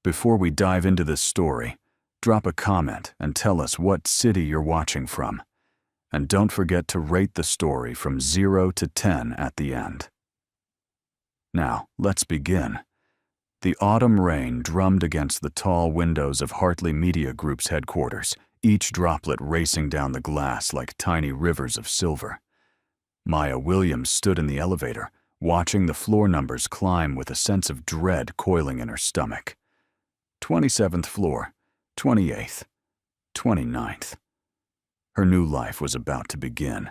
Before we dive into this story, drop a comment and tell us what city you're watching from. And don't forget to rate the story from 0 to 10 at the end. Now, let's begin. The autumn rain drummed against the tall windows of Hartley Media Group's headquarters, each droplet racing down the glass like tiny rivers of silver. Maya Williams stood in the elevator, watching the floor numbers climb with a sense of dread coiling in her stomach. 27th floor, 28th, 29th. Her new life was about to begin,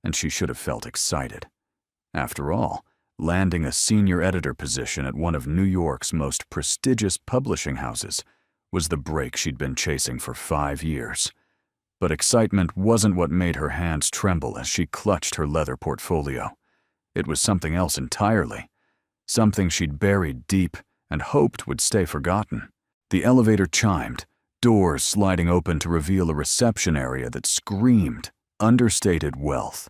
and she should have felt excited. After all, landing a senior editor position at one of New York's most prestigious publishing houses was the break she'd been chasing for 5 years. But excitement wasn't what made her hands tremble as she clutched her leather portfolio. It was something else entirely, something she'd buried deep and hoped would stay forgotten. The elevator chimed, doors sliding open to reveal a reception area that screamed understated wealth.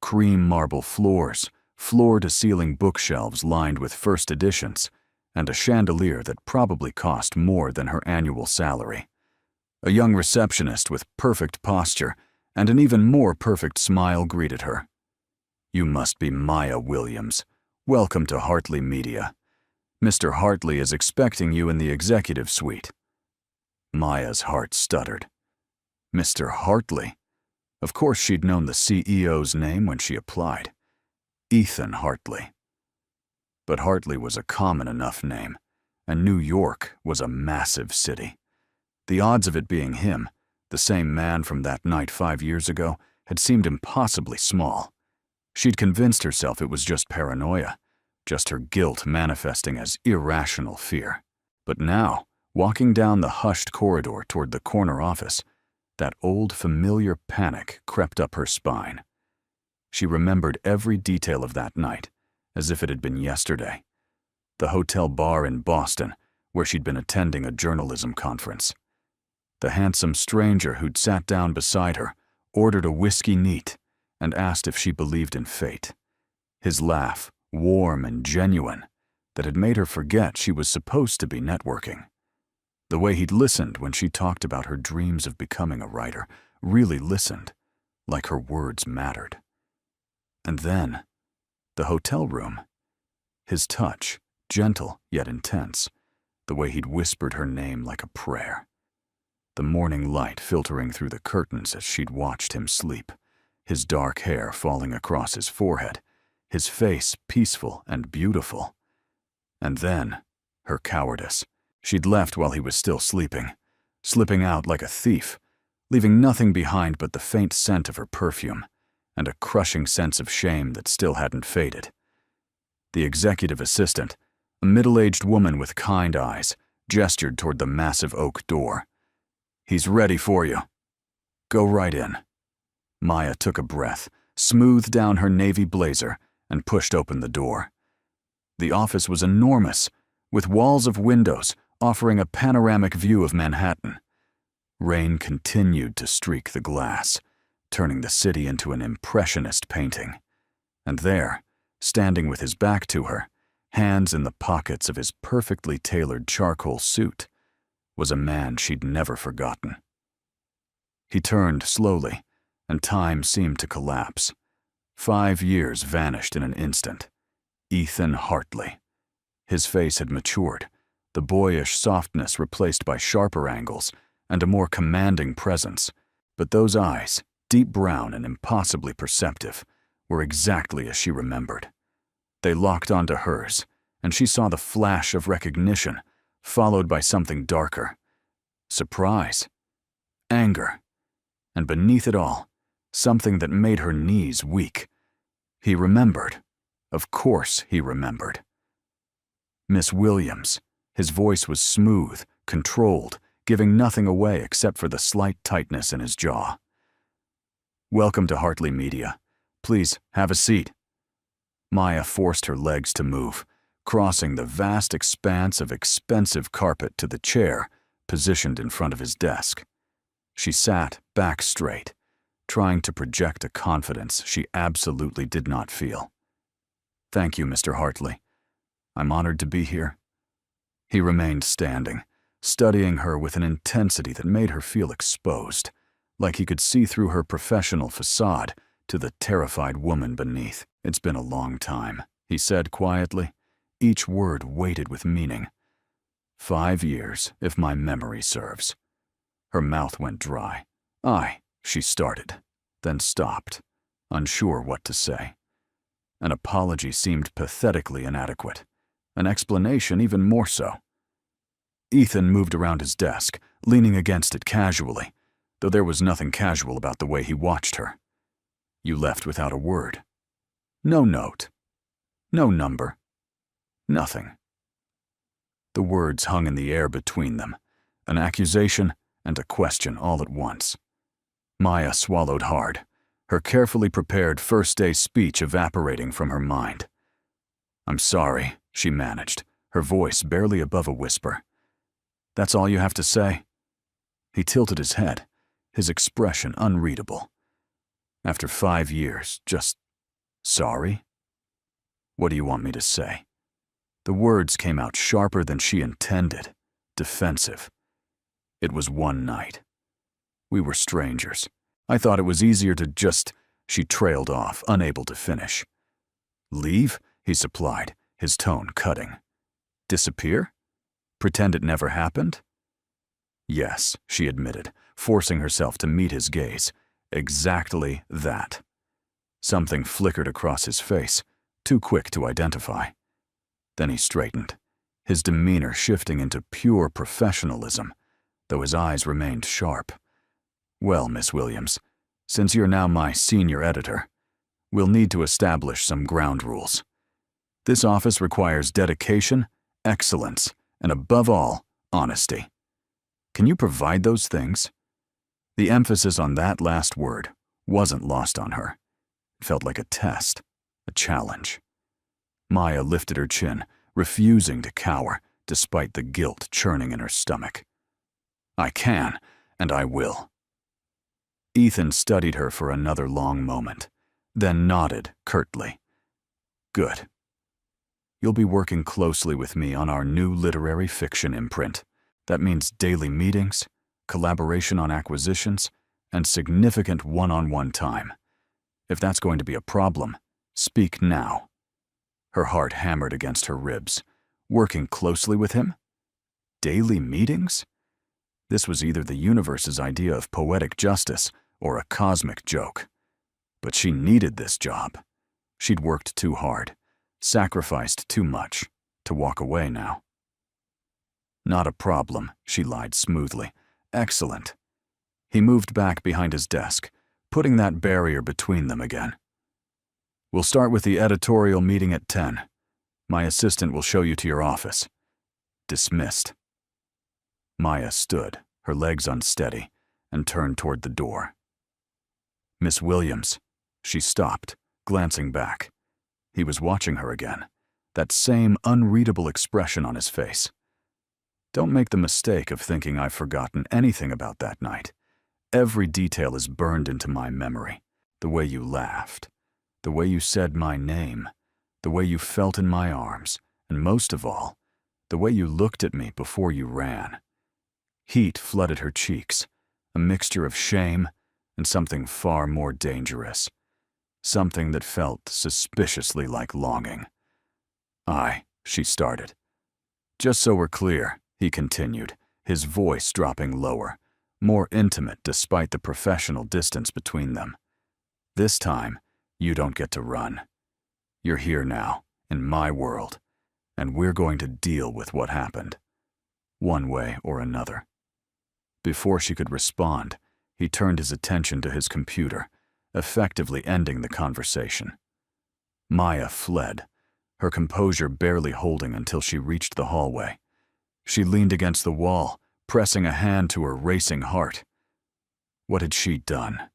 Cream marble floors, floor-to-ceiling bookshelves lined with first editions, and a chandelier that probably cost more than her annual salary. A young receptionist with perfect posture and an even more perfect smile greeted her. "You must be Maya Williams. Welcome to Hartley Media. Mr. Hartley is expecting you in the executive suite." Maya's heart stuttered. Mr. Hartley? Of course she'd known the CEO's name when she applied. Ethan Hartley. But Hartley was a common enough name, and New York was a massive city. The odds of it being him, the same man from that night 5 years ago, had seemed impossibly small. She'd convinced herself it was just paranoia, just her guilt manifesting as irrational fear. But now, walking down the hushed corridor toward the corner office, that old familiar panic crept up her spine. She remembered every detail of that night, as if it had been yesterday. The hotel bar in Boston, where she'd been attending a journalism conference. The handsome stranger who'd sat down beside her, ordered a whiskey neat, and asked if she believed in fate. His laugh, warm and genuine, that had made her forget she was supposed to be networking. The way he'd listened when she talked about her dreams of becoming a writer, really listened, like her words mattered. And then, the hotel room. His touch, gentle yet intense, the way he'd whispered her name like a prayer. The morning light filtering through the curtains as she'd watched him sleep, his dark hair falling across his forehead, his face peaceful and beautiful. And then, her cowardice. She'd left while he was still sleeping, slipping out like a thief, leaving nothing behind but the faint scent of her perfume and a crushing sense of shame that still hadn't faded. The executive assistant, a middle-aged woman with kind eyes, gestured toward the massive oak door. "He's ready for you. Go right in." Maya took a breath, smoothed down her navy blazer, and pushed open the door. The office was enormous, with walls of windows offering a panoramic view of Manhattan. Rain continued to streak the glass, turning the city into an impressionist painting. And there, standing with his back to her, hands in the pockets of his perfectly tailored charcoal suit, was a man she'd never forgotten. He turned slowly, and time seemed to collapse. 5 years vanished in an instant. Ethan Hartley. His face had matured, the boyish softness replaced by sharper angles and a more commanding presence. But those eyes, deep brown and impossibly perceptive, were exactly as she remembered. They locked onto hers, and she saw the flash of recognition, followed by something darker. Surprise. Anger. And beneath it all, something that made her knees weak. He remembered. Of course he remembered. "Miss Williams." His voice was smooth, controlled, giving nothing away except for the slight tightness in his jaw. "Welcome to Hartley Media. Please, have a seat." Maya forced her legs to move, crossing the vast expanse of expensive carpet to the chair positioned in front of his desk. She sat back straight, trying to project a confidence she absolutely did not feel. "Thank you, Mr. Hartley. I'm honored to be here." He remained standing, studying her with an intensity that made her feel exposed, like he could see through her professional facade to the terrified woman beneath. "It's been a long time," he said quietly, each word weighted with meaning. 5 years, if my memory serves." Her mouth went dry. She started, then stopped, unsure what to say. An apology seemed pathetically inadequate, an explanation even more so. Ethan moved around his desk, leaning against it casually, though there was nothing casual about the way he watched her. "You left without a word. No note. No number. Nothing." The words hung in the air between them, an accusation and a question all at once. Maya swallowed hard, her carefully prepared first-day speech evaporating from her mind. "I'm sorry," she managed, her voice barely above a whisper. "That's all you have to say?" He tilted his head, his expression unreadable. "After 5 years, just sorry? What do you want me to say?" The words came out sharper than she intended, defensive. "It was one night. We were strangers. I thought it was easier to just—" She trailed off, unable to finish. "Leave?" he supplied, his tone cutting. "Disappear? Pretend it never happened?" "Yes," she admitted, forcing herself to meet his gaze. "Exactly that." Something flickered across his face, too quick to identify. Then he straightened, his demeanor shifting into pure professionalism, though his eyes remained sharp. "Well, Miss Williams, since you're now my senior editor, we'll need to establish some ground rules. This office requires dedication, excellence, and above all, honesty. Can you provide those things?" The emphasis on that last word wasn't lost on her. It felt like a test, a challenge. Maya lifted her chin, refusing to cower, despite the guilt churning in her stomach. "I can, and I will." Ethan studied her for another long moment, then nodded curtly. "Good. You'll be working closely with me on our new literary fiction imprint. That means daily meetings, collaboration on acquisitions, and significant one-on-one time. If that's going to be a problem, speak now." Her heart hammered against her ribs. Working closely with him? Daily meetings? This was either the universe's idea of poetic justice or a cosmic joke. But she needed this job. She'd worked too hard, sacrificed too much, to walk away now. "Not a problem," she lied smoothly. "Excellent." He moved back behind his desk, putting that barrier between them again. "We'll start with the editorial meeting at 10. My assistant will show you to your office." Dismissed. Maya stood, her legs unsteady, and turned toward the door. "Miss Williams." She stopped, glancing back. He was watching her again, that same unreadable expression on his face. "Don't make the mistake of thinking I've forgotten anything about that night. Every detail is burned into my memory. The way you laughed, the way you said my name, the way you felt in my arms, and most of all, the way you looked at me before you ran." Heat flooded her cheeks, a mixture of shame and something far more dangerous. Something that felt suspiciously like longing. She started. "Just so we're clear," he continued, his voice dropping lower, more intimate despite the professional distance between them. "This time, you don't get to run. You're here now, in my world, and we're going to deal with what happened, one way or another." Before she could respond, he turned his attention to his computer, effectively ending the conversation. Maya fled, her composure barely holding until she reached the hallway. She leaned against the wall, pressing a hand to her racing heart. What had she done?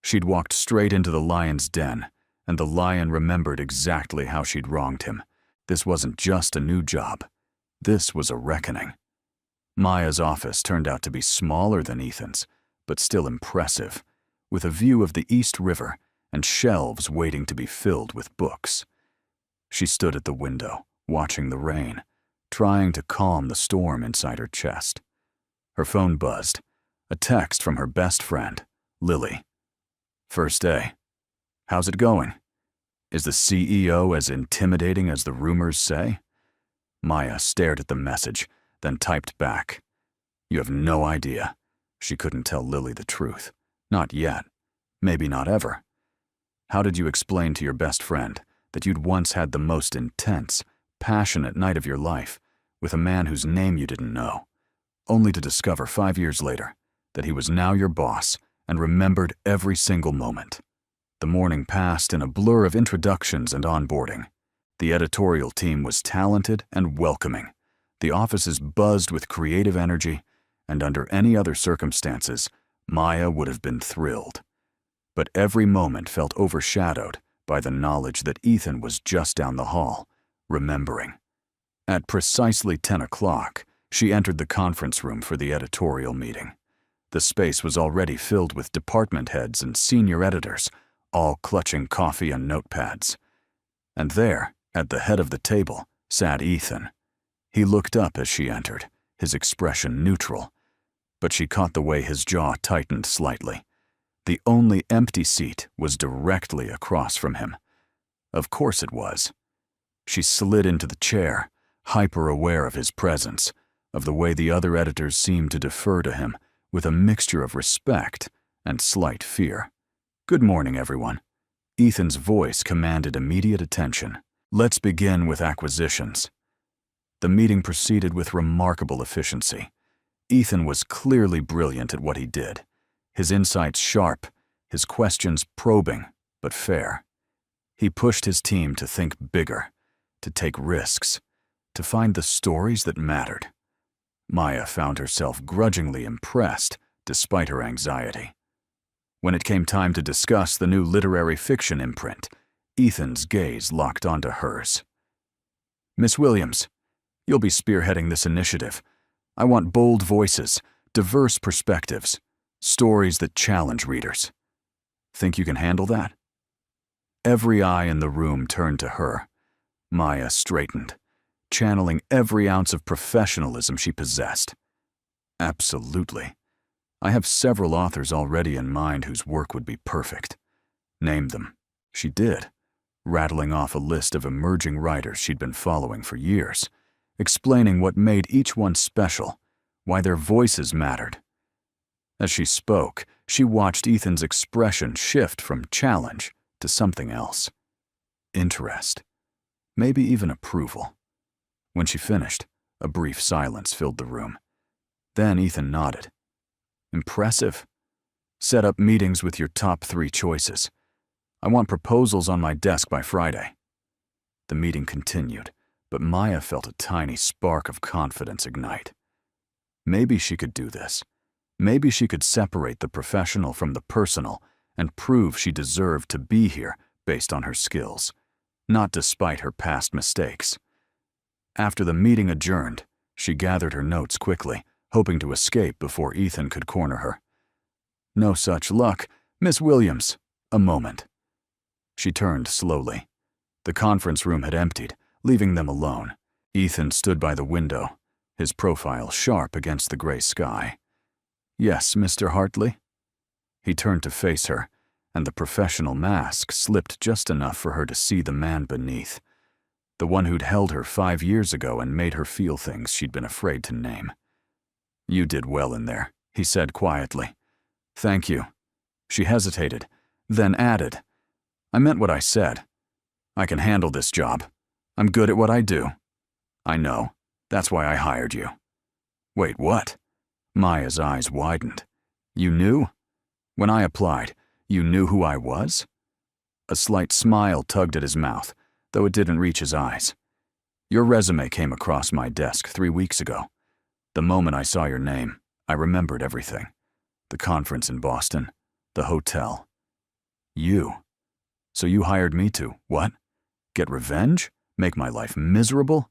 She'd walked straight into the lion's den, and the lion remembered exactly how she'd wronged him. This wasn't just a new job. This was a reckoning. Maya's office turned out to be smaller than Ethan's, but still impressive, with a view of the East River and shelves waiting to be filled with books. She stood at the window, watching the rain, trying to calm the storm inside her chest. Her phone buzzed. A text from her best friend, Lily. First day. How's it going? Is the CEO as intimidating as the rumors say? Maya stared at the message, then typed back. You have no idea. She couldn't tell Lily the truth. Not yet. Maybe not ever. How did you explain to your best friend that you'd once had the most intense, passionate night of your life with a man whose name you didn't know, only to discover 5 years later that he was now your boss and remembered every single moment? The morning passed in a blur of introductions and onboarding. The editorial team was talented and welcoming. The offices buzzed with creative energy, and under any other circumstances, Maya would have been thrilled. But every moment felt overshadowed by the knowledge that Ethan was just down the hall, remembering. At precisely 10 o'clock, she entered the conference room for the editorial meeting. The space was already filled with department heads and senior editors, all clutching coffee and notepads. And there, at the head of the table, sat Ethan. He looked up as she entered, his expression neutral. But she caught the way his jaw tightened slightly. The only empty seat was directly across from him. Of course it was. She slid into the chair, hyper-aware of his presence, of the way the other editors seemed to defer to him with a mixture of respect and slight fear. Good morning, everyone. Ethan's voice commanded immediate attention. Let's begin with acquisitions. The meeting proceeded with remarkable efficiency. Ethan was clearly brilliant at what he did. His insights sharp, his questions probing, but fair. He pushed his team to think bigger, to take risks, to find the stories that mattered. Maya found herself grudgingly impressed despite her anxiety. When it came time to discuss the new literary fiction imprint, Ethan's gaze locked onto hers. Miss Williams, you'll be spearheading this initiative. I want bold voices, diverse perspectives, stories that challenge readers. Think you can handle that? Every eye in the room turned to her. Maya straightened, channeling every ounce of professionalism she possessed. Absolutely. I have several authors already in mind whose work would be perfect. Name them. She did, rattling off a list of emerging writers she'd been following for years, explaining what made each one special, why their voices mattered. As she spoke, she watched Ethan's expression shift from challenge to something else. Interest. Maybe even approval. When she finished, a brief silence filled the room. Then Ethan nodded. Impressive. Set up meetings with your top 3 choices. I want proposals on my desk by Friday. The meeting continued, but Maya felt a tiny spark of confidence ignite. Maybe she could do this. Maybe she could separate the professional from the personal and prove she deserved to be here based on her skills, not despite her past mistakes. After the meeting adjourned, she gathered her notes quickly, hoping to escape before Ethan could corner her. No such luck. Miss Williams, a moment. She turned slowly. The conference room had emptied, leaving them alone. Ethan stood by the window, his profile sharp against the gray sky. Yes, Mr. Hartley? He turned to face her, and the professional mask slipped just enough for her to see the man beneath, the one who'd held her 5 years ago and made her feel things she'd been afraid to name. You did well in there, he said quietly. Thank you. She hesitated, then added, I meant what I said. I can handle this job. I'm good at what I do. I know. That's why I hired you. Wait, what? Maya's eyes widened. You knew? When I applied, you knew who I was? A slight smile tugged at his mouth, though it didn't reach his eyes. Your resume came across my desk 3 weeks ago. The moment I saw your name, I remembered everything. The conference in Boston, the hotel. You. So you hired me to, what? Get revenge? Make my life miserable?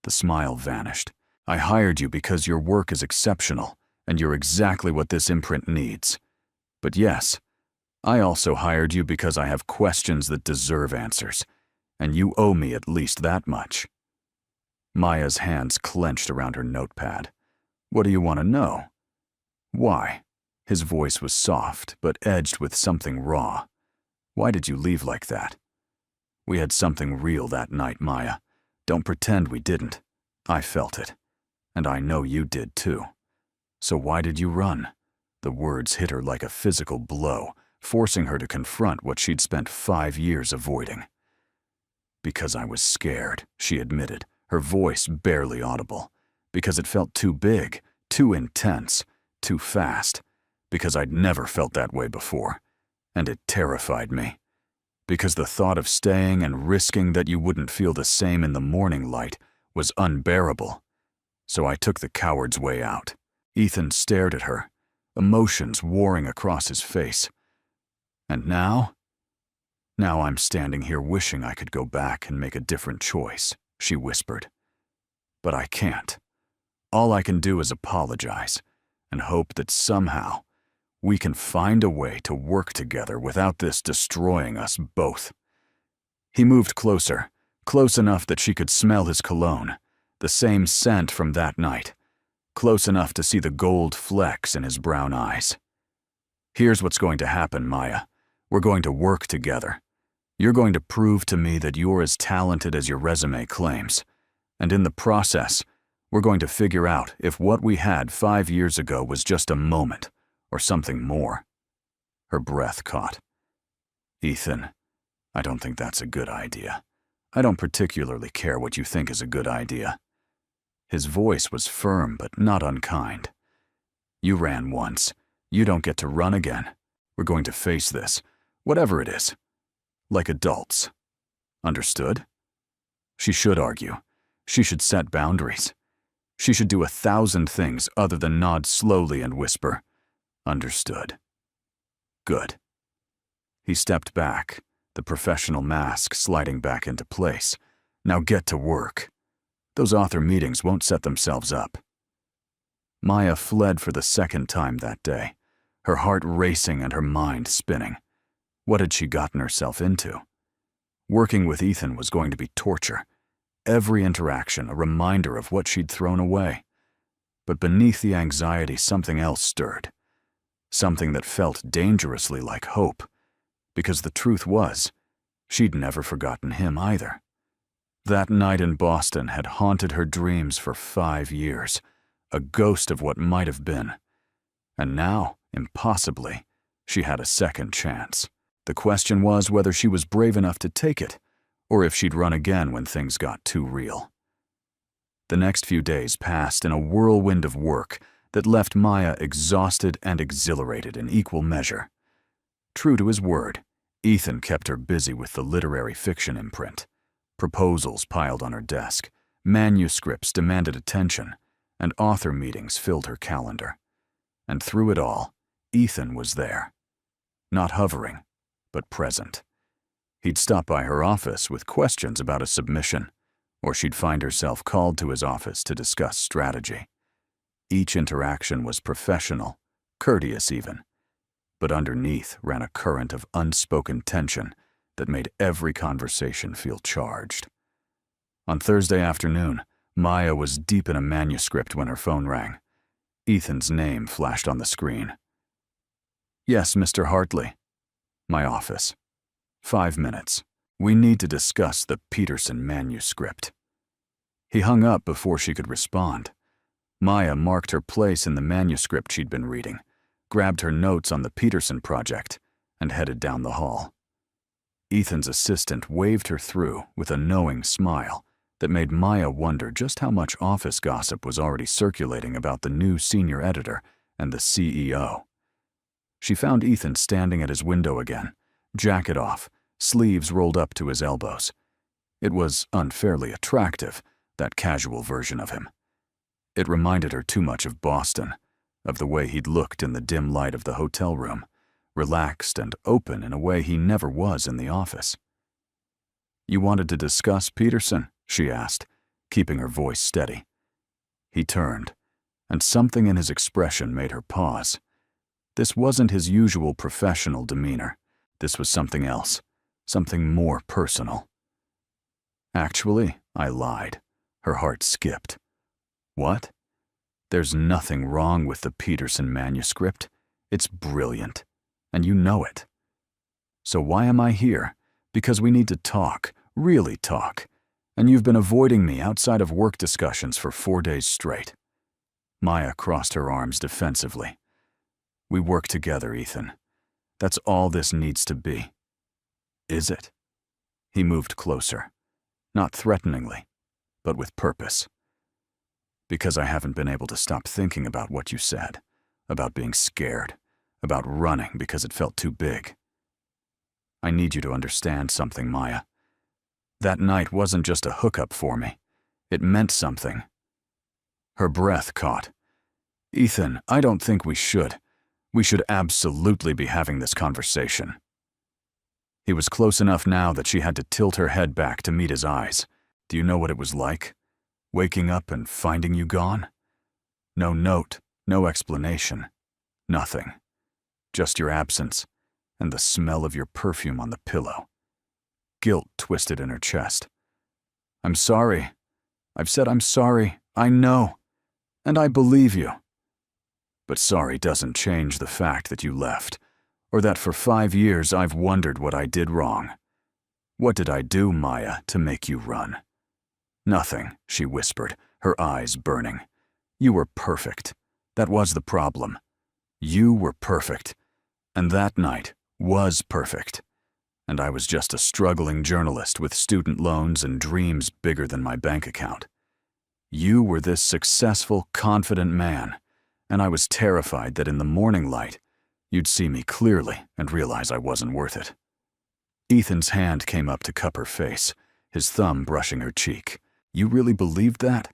The smile vanished. I hired you because your work is exceptional, and you're exactly what this imprint needs. But yes, I also hired you because I have questions that deserve answers, and you owe me at least that much. Maya's hands clenched around her notepad. What do you want to know? Why? His voice was soft, but edged with something raw. Why did you leave like that? We had something real that night, Maya. Don't pretend we didn't. I felt it. And I know you did too. So why did you run? The words hit her like a physical blow, forcing her to confront what she'd spent 5 years avoiding. Because I was scared, she admitted, her voice barely audible. Because it felt too big, too intense, too fast. Because I'd never felt that way before. And it terrified me. Because the thought of staying and risking that you wouldn't feel the same in the morning light was unbearable. So I took the coward's way out. Ethan stared at her, emotions warring across his face. And now? Now I'm standing here wishing I could go back and make a different choice, she whispered. But I can't. All I can do is apologize and hope that somehow we can find a way to work together without this destroying us both. He moved closer, close enough that she could smell his cologne, the same scent from that night, close enough to see the gold flecks in his brown eyes. Here's what's going to happen, Maya. We're going to work together. You're going to prove to me that you're as talented as your resume claims. And in the process, we're going to figure out if what we had 5 years ago was just a moment or something more. Her breath caught. Ethan, I don't think that's a good idea. I don't particularly care what you think is a good idea. His voice was firm but not unkind. You ran once. You don't get to run again. We're going to face this, whatever it is, like adults. Understood? She should argue. She should set boundaries. She should do 1,000 things other than nod slowly and whisper, understood. Good. He stepped back, the professional mask sliding back into place. Now get to work. Those author meetings won't set themselves up. Maya fled for the second time that day, her heart racing and her mind spinning. What had she gotten herself into? Working with Ethan was going to be torture. Every interaction a reminder of what she'd thrown away. But beneath the anxiety, something else stirred. Something that felt dangerously like hope. Because the truth was, she'd never forgotten him either. That night in Boston had haunted her dreams for 5 years, a ghost of what might have been. And now, impossibly, she had a second chance. The question was whether she was brave enough to take it, or if she'd run again when things got too real. The next few days passed in a whirlwind of work that left Maya exhausted and exhilarated in equal measure. True to his word, Ethan kept her busy with the literary fiction imprint. Proposals piled on her desk, manuscripts demanded attention, and author meetings filled her calendar. And through it all, Ethan was there. Not hovering, but present. He'd stop by her office with questions about a submission, or she'd find herself called to his office to discuss strategy. Each interaction was professional, courteous even, but underneath ran a current of unspoken tension that made every conversation feel charged. On Thursday afternoon, Maya was deep in a manuscript when her phone rang. Ethan's name flashed on the screen. Yes, Mr. Hartley. My office. 5 minutes. We need to discuss the Peterson manuscript. He hung up before she could respond. Maya marked her place in the manuscript she'd been reading, grabbed her notes on the Peterson project, and headed down the hall. Ethan's assistant waved her through with a knowing smile that made Maya wonder just how much office gossip was already circulating about the new senior editor and the CEO. She found Ethan standing at his window again, jacket off, sleeves rolled up to his elbows. It was unfairly attractive, that casual version of him. It reminded her too much of Boston, of the way he'd looked in the dim light of the hotel room, relaxed and open in a way he never was in the office. You wanted to discuss Peterson? She asked, keeping her voice steady. He turned, and something in his expression made her pause. This wasn't his usual professional demeanor. This was something else, something more personal. Actually, I lied. Her heart skipped. What? There's nothing wrong with the Peterson manuscript. It's brilliant, and you know it. So why am I here? Because we need to talk, really talk, and you've been avoiding me outside of work discussions for 4 days straight. Maya crossed her arms defensively. We work together, Ethan. That's all this needs to be. Is it? He moved closer, not threateningly, but with purpose. Because I haven't been able to stop thinking about what you said, about being scared, about running because it felt too big. I need you to understand something, Maya. That night wasn't just a hookup for me. It meant something. Her breath caught. Ethan, I don't think we should. We should absolutely be having this conversation. He was close enough now that she had to tilt her head back to meet his eyes. Do you know what it was like? Waking up and finding you gone? No note, no explanation, nothing. Just your absence and the smell of your perfume on the pillow. Guilt twisted in her chest. I'm sorry. I've said I'm sorry. I know. And I believe you. But sorry doesn't change the fact that you left, or that for 5 years I've wondered what I did wrong. What did I do, Maya, to make you run? Nothing, she whispered, her eyes burning. You were perfect. That was the problem. You were perfect. And that night was perfect. And I was just a struggling journalist with student loans and dreams bigger than my bank account. You were this successful, confident man, and I was terrified that in the morning light, you'd see me clearly and realize I wasn't worth it. Ethan's hand came up to cup her face, his thumb brushing her cheek. You really believed that?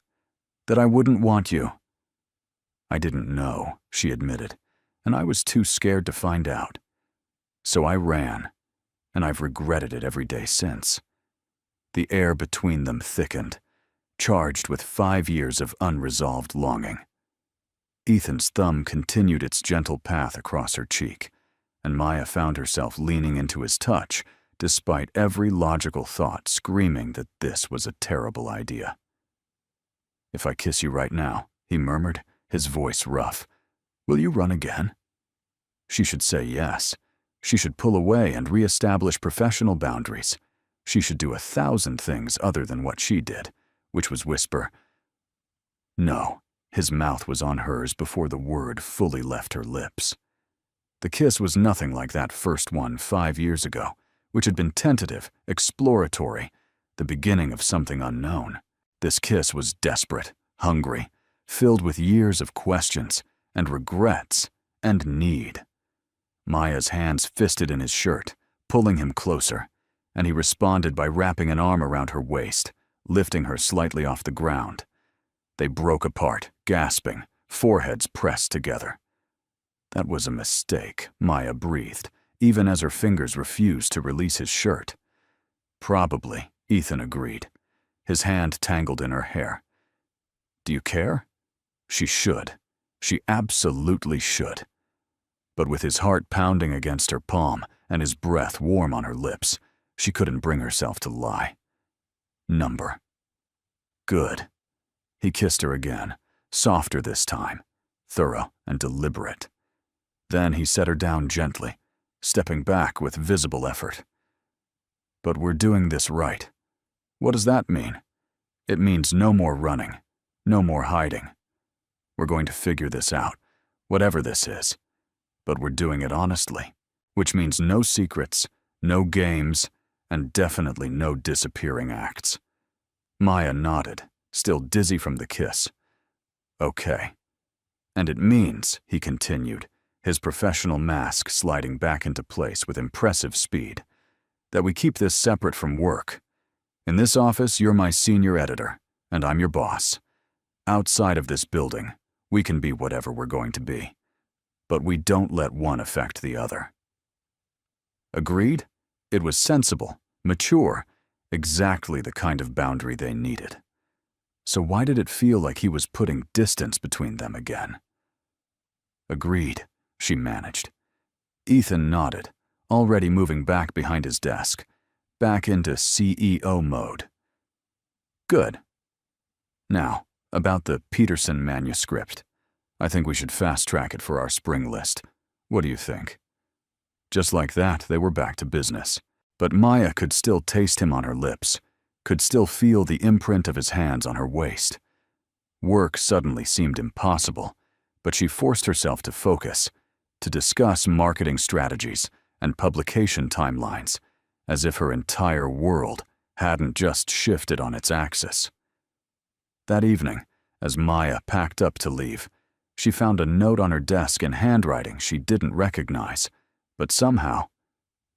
That I wouldn't want you? I didn't know, she admitted, and I was too scared to find out. So I ran, and I've regretted it every day since. The air between them thickened, charged with 5 years of unresolved longing. Ethan's thumb continued its gentle path across her cheek, and Maya found herself leaning into his touch, despite every logical thought screaming that this was a terrible idea. If I kiss you right now, he murmured, his voice rough, will you run again? She should say yes. She should pull away and reestablish professional boundaries. She should do 1,000 things other than what she did, which was whisper. No, his mouth was on hers before the word fully left her lips. The kiss was nothing like that first one 5 years ago, which had been tentative, exploratory, the beginning of something unknown. This kiss was desperate, hungry, filled with years of questions and regrets and need. Maya's hands fisted in his shirt, pulling him closer, and he responded by wrapping an arm around her waist, lifting her slightly off the ground. They broke apart, gasping, foreheads pressed together. That was a mistake, Maya breathed, even as her fingers refused to release his shirt. Probably, Ethan agreed, his hand tangled in her hair. Do you care? She should. She absolutely should. But with his heart pounding against her palm and his breath warm on her lips, she couldn't bring herself to lie. Number. Good. He kissed her again, softer this time, thorough and deliberate. Then he set her down gently, stepping back with visible effort. But we're doing this right. What does that mean? It means no more running, no more hiding. We're going to figure this out, whatever this is. But we're doing it honestly, which means no secrets, no games, and definitely no disappearing acts. Maya nodded, still dizzy from the kiss. Okay. And it means, he continued, his professional mask sliding back into place with impressive speed, that we keep this separate from work. In this office, you're my senior editor, and I'm your boss. Outside of this building, we can be whatever we're going to be. But we don't let one affect the other. Agreed? It was sensible, mature, exactly the kind of boundary they needed. So why did it feel like he was putting distance between them again? Agreed, she managed. Ethan nodded, already moving back behind his desk, back into CEO mode. Good. Now, about the Peterson manuscript. I think we should fast-track it for our spring list. What do you think?" Just like that, they were back to business. But Maya could still taste him on her lips, could still feel the imprint of his hands on her waist. Work suddenly seemed impossible, but she forced herself to focus, to discuss marketing strategies and publication timelines, as if her entire world hadn't just shifted on its axis. That evening, as Maya packed up to leave, she found a note on her desk in handwriting she didn't recognize, but somehow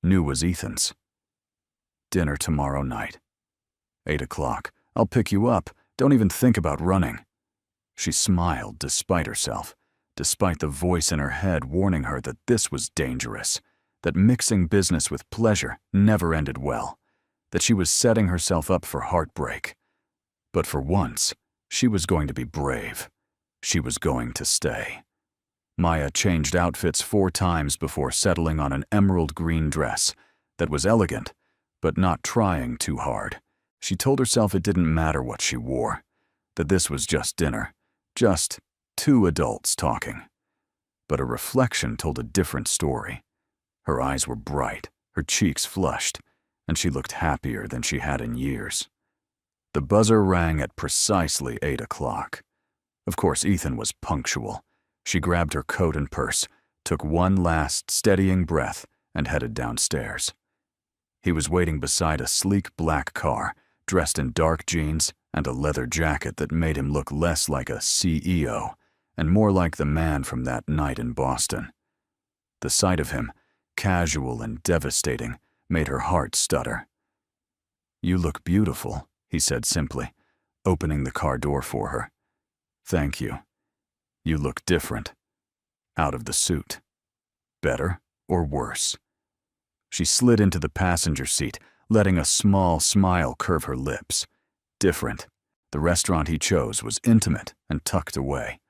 knew was Ethan's. "Dinner tomorrow night. 8 o'clock. I'll pick you up. Don't even think about running." She smiled despite herself, despite the voice in her head warning her that this was dangerous, that mixing business with pleasure never ended well, that she was setting herself up for heartbreak. But for once, she was going to be brave. She was going to stay. Maya changed outfits 4 times before settling on an emerald green dress that was elegant, but not trying too hard. She told herself it didn't matter what she wore, that this was just dinner, just 2 adults talking. But a reflection told a different story. Her eyes were bright, her cheeks flushed, and she looked happier than she had in years. The buzzer rang at precisely 8 o'clock. Of course, Ethan was punctual. She grabbed her coat and purse, took one last steadying breath, and headed downstairs. He was waiting beside a sleek black car, dressed in dark jeans and a leather jacket that made him look less like a CEO and more like the man from that night in Boston. The sight of him, casual and devastating, made her heart stutter. "You look beautiful," he said simply, opening the car door for her. "Thank you. You look different. Out of the suit. Better or worse?" She slid into the passenger seat, letting a small smile curve her lips. Different. The restaurant he chose was intimate and tucked away,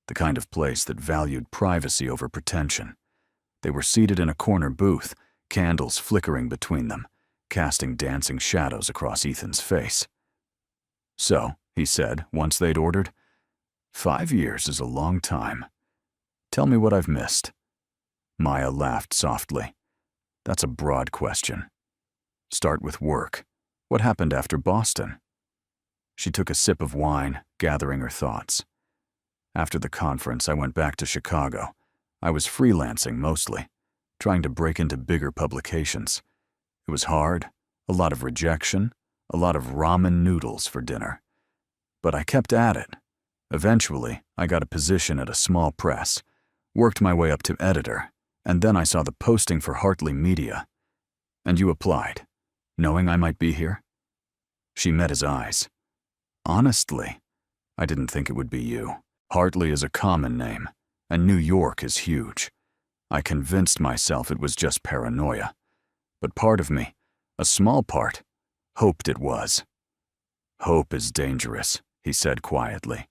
the kind of place that valued privacy over pretension. They were seated in a corner booth, candles flickering between them, casting dancing shadows across Ethan's face. "So," he said, once they'd ordered, 5 years is a long time. Tell me what I've missed." Maya laughed softly. "That's a broad question. Start with work. What happened after Boston?" She took a sip of wine, gathering her thoughts. "After the conference, I went back to Chicago. I was freelancing mostly, trying to break into bigger publications. It was hard, a lot of rejection, a lot of ramen noodles for dinner. But I kept at it. Eventually, I got a position at a small press, worked my way up to editor, and then I saw the posting for Hartley Media. And you applied, knowing I might be here?" She met his eyes. "Honestly, I didn't think it would be you. Hartley is a common name, and New York is huge. I convinced myself it was just paranoia. But part of me, a small part, hoped it was." "Hope is dangerous," he said quietly.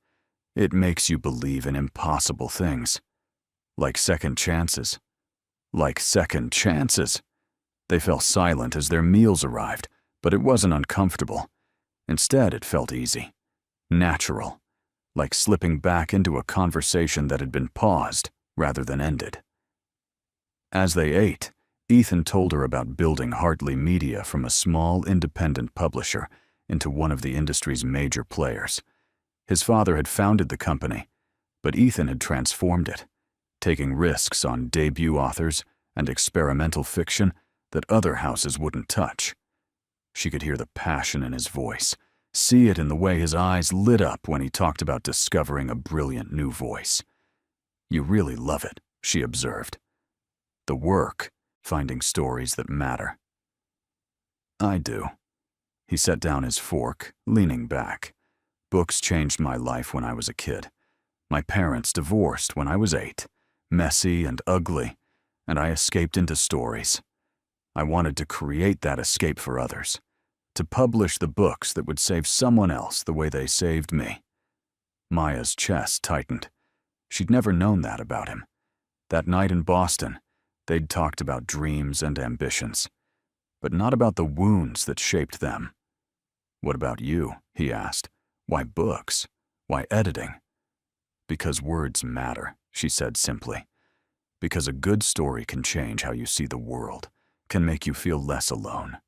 "It makes you believe in impossible things. Like second chances." "Like second chances?" They fell silent as their meals arrived, but it wasn't uncomfortable. Instead, it felt easy, natural, like slipping back into a conversation that had been paused rather than ended. As they ate, Ethan told her about building Hartley Media from a small independent publisher into one of the industry's major players. His father had founded the company, but Ethan had transformed it, taking risks on debut authors and experimental fiction that other houses wouldn't touch. She could hear the passion in his voice, see it in the way his eyes lit up when he talked about discovering a brilliant new voice. "You really love it," she observed. "The work, finding stories that matter." "I do." He set down his fork, leaning back. "Books changed my life when I was a kid. My parents divorced when I was 8, messy and ugly, and I escaped into stories. I wanted to create that escape for others, to publish the books that would save someone else the way they saved me." Maya's chest tightened. She'd never known that about him. That night in Boston, they'd talked about dreams and ambitions, but not about the wounds that shaped them. "What about you?" he asked. "Why books? Why editing?" Because words matter, she said simply. Because a good story can change how you see the world, can make you feel less alone.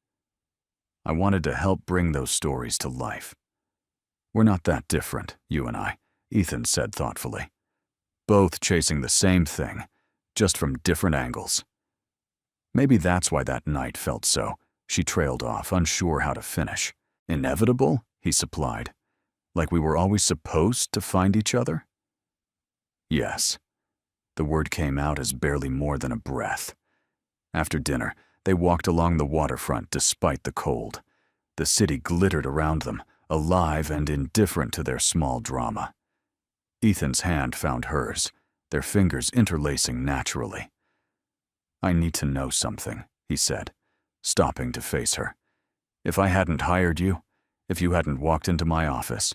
I wanted to help bring those stories to life. We're not that different, you and I, Ethan said thoughtfully. Both chasing the same thing, just from different angles. Maybe that's why that night felt so. She trailed off, unsure how to finish. Inevitable? He supplied. Like we were always supposed to find each other? Yes. The word came out as barely more than a breath. After dinner, they walked along the waterfront despite the cold. The city glittered around them, alive and indifferent to their small drama. Ethan's hand found hers, their fingers interlacing naturally. I need to know something, he said, stopping to face her. If I hadn't hired you, if you hadn't walked into my office,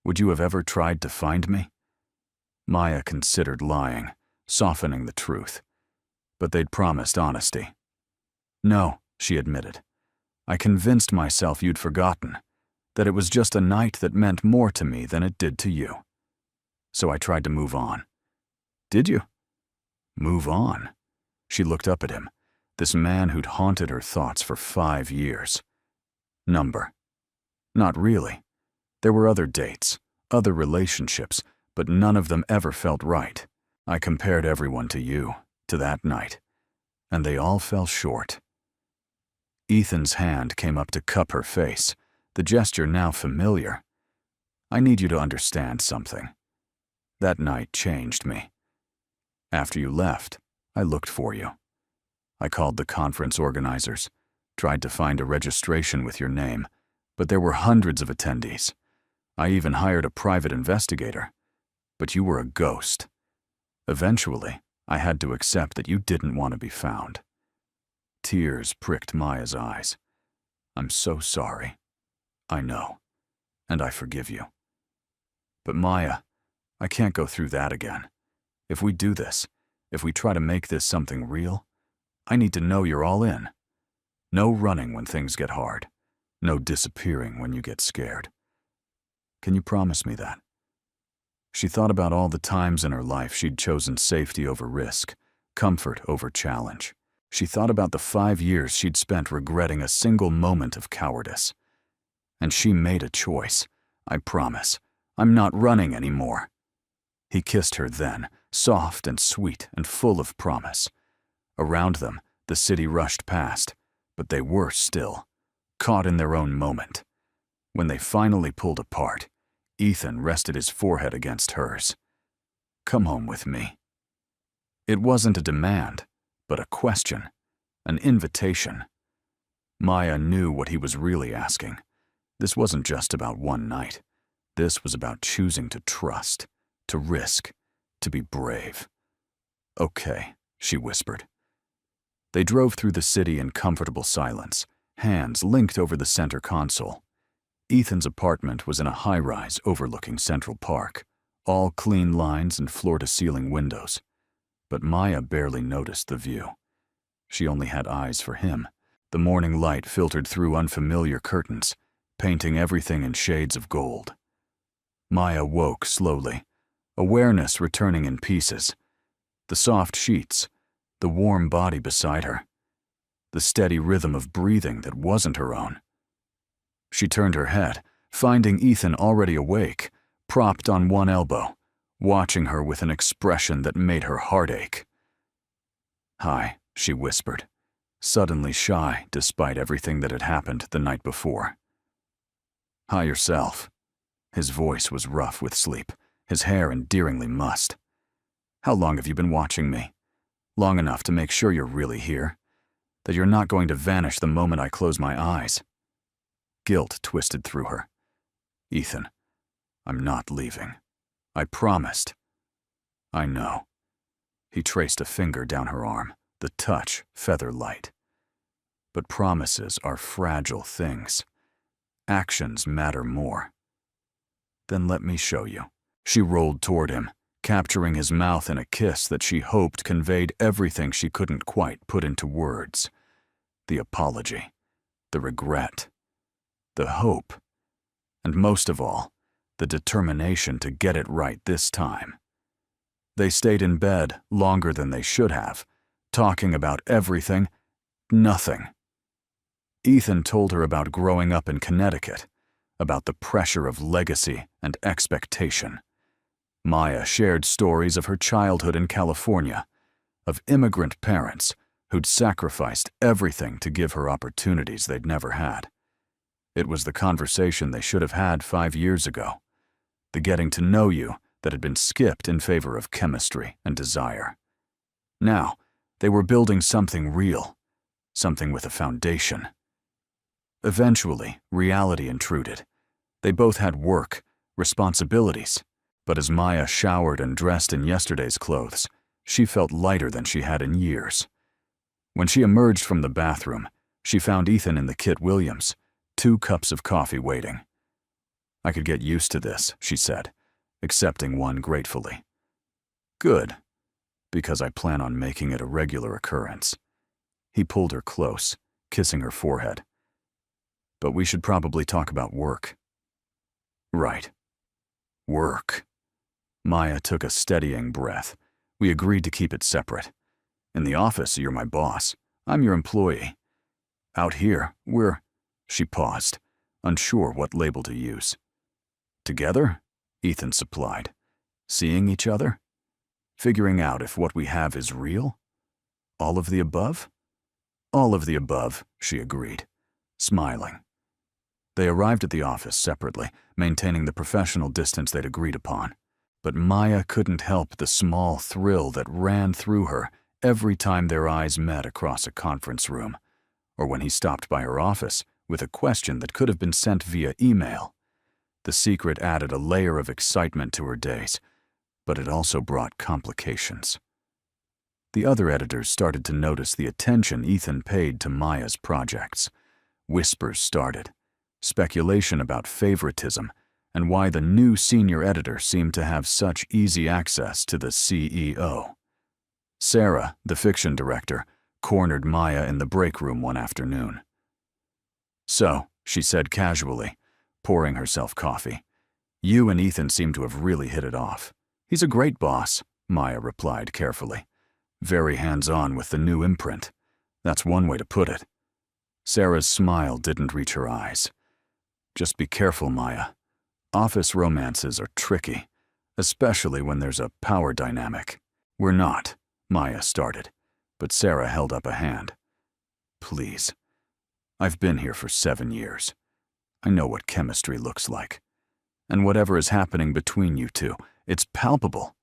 would you have ever tried to find me? Maya considered lying, softening the truth. But they'd promised honesty. No, she admitted. I convinced myself you'd forgotten, that it was just a night that meant more to me than it did to you. So I tried to move on. Did you? Move on? She looked up at him, this man who'd haunted her thoughts for 5 years. Number. Not really. There were other dates, other relationships, but none of them ever felt right. I compared everyone to you, to that night, and they all fell short. Ethan's hand came up to cup her face, the gesture now familiar. I need you to understand something. That night changed me. After you left, I looked for you. I called the conference organizers, tried to find a registration with your name, but there were hundreds of attendees. I even hired a private investigator, but you were a ghost. Eventually, I had to accept that you didn't want to be found. Tears pricked Maya's eyes. I'm so sorry. I know, and I forgive you. But Maya, I can't go through that again. If we do this, if we try to make this something real, I need to know you're all in. No running when things get hard. No disappearing when you get scared. Can you promise me that? She thought about all the times in her life she'd chosen safety over risk, comfort over challenge. She thought about the 5 years she'd spent regretting a single moment of cowardice. And she made a choice. I promise. I'm not running anymore. He kissed her then, soft and sweet and full of promise. Around them, the city rushed past, but they were still, caught in their own moment. When they finally pulled apart, Ethan rested his forehead against hers. Come home with me. It wasn't a demand, but a question, an invitation. Maya knew what he was really asking. This wasn't just about one night. This was about choosing to trust, to risk, to be brave. Okay, she whispered. They drove through the city in comfortable silence, hands linked over the center console. Ethan's apartment was in a high-rise overlooking Central Park, all clean lines and floor-to-ceiling windows. But Maya barely noticed the view. She only had eyes for him. The morning light filtered through unfamiliar curtains, painting everything in shades of gold. Maya woke slowly, awareness returning in pieces. The soft sheets, the warm body beside her, the steady rhythm of breathing that wasn't her own. She turned her head, finding Ethan already awake, propped on one elbow, watching her with an expression that made her heart ache. Hi, she whispered, suddenly shy despite everything that had happened the night before. Hi yourself. His voice was rough with sleep, his hair endearingly mussed. How long have you been watching me? Long enough to make sure you're really here, that you're not going to vanish the moment I close my eyes. Guilt twisted through her. Ethan, I'm not leaving. I promised. I know. He traced a finger down her arm, the touch feather light. But promises are fragile things. Actions matter more. Then let me show you. She rolled toward him, capturing his mouth in a kiss that she hoped conveyed everything she couldn't quite put into words. The apology, the regret, the hope, and most of all, the determination to get it right this time. They stayed in bed longer than they should have, talking about everything, nothing. Ethan told her about growing up in Connecticut, about the pressure of legacy and expectation. Maya shared stories of her childhood in California, of immigrant parents who'd sacrificed everything to give her opportunities they'd never had. It was the conversation they should have had 5 years ago, the getting to know you that had been skipped in favor of chemistry and desire. Now, they were building something real, something with a foundation. Eventually, reality intruded. They both had work, responsibilities, but as Maya showered and dressed in yesterday's clothes, she felt lighter than she had in years. When she emerged from the bathroom, she found Ethan in the Kit Williams, 2 cups of coffee waiting. "I could get used to this," she said, accepting one gratefully. "Good, because I plan on making it a regular occurrence." He pulled her close, kissing her forehead. "But we should probably talk about work." "Right. Work." Maya took a steadying breath. "We agreed to keep it separate. In the office, you're my boss. I'm your employee. Out here, we're—" She paused, unsure what label to use. "Together?" Ethan supplied. "Seeing each other? Figuring out if what we have is real? All of the above?" "All of the above," she agreed, smiling. They arrived at the office separately, maintaining the professional distance they'd agreed upon. But Maya couldn't help the small thrill that ran through her every time their eyes met across a conference room, or when he stopped by her office with a question that could have been sent via email. The secret added a layer of excitement to her days, but it also brought complications. The other editors started to notice the attention Ethan paid to Maya's projects. Whispers started, speculation about favoritism, and why the new senior editor seemed to have such easy access to the CEO. Sarah, the fiction director, cornered Maya in the break room one afternoon. "So," she said casually, pouring herself coffee, "you and Ethan seem to have really hit it off." "He's a great boss," Maya replied carefully. "Very hands-on with the new imprint. That's one way to put it." Sarah's smile didn't reach her eyes. "Just be careful, Maya. Office romances are tricky, especially when there's a power dynamic." "We're not," Maya started, but Sarah held up a hand. "Please. I've been here for 7 years. I know what chemistry looks like. And whatever is happening between you two, it's palpable.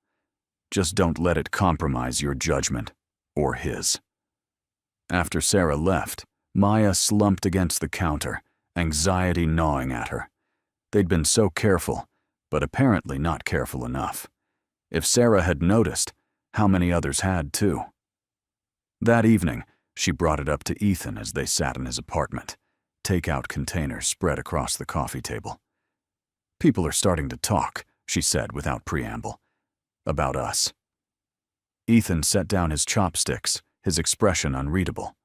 Just don't let it compromise your judgment, or his." After Sarah left, Maya slumped against the counter, anxiety gnawing at her. They'd been so careful, but apparently not careful enough. If Sarah had noticed, how many others had too? That evening, she brought it up to Ethan as they sat in his apartment, take-out containers spread across the coffee table. "People are starting to talk," she said without preamble. "About us." Ethan set down his chopsticks, his expression unreadable.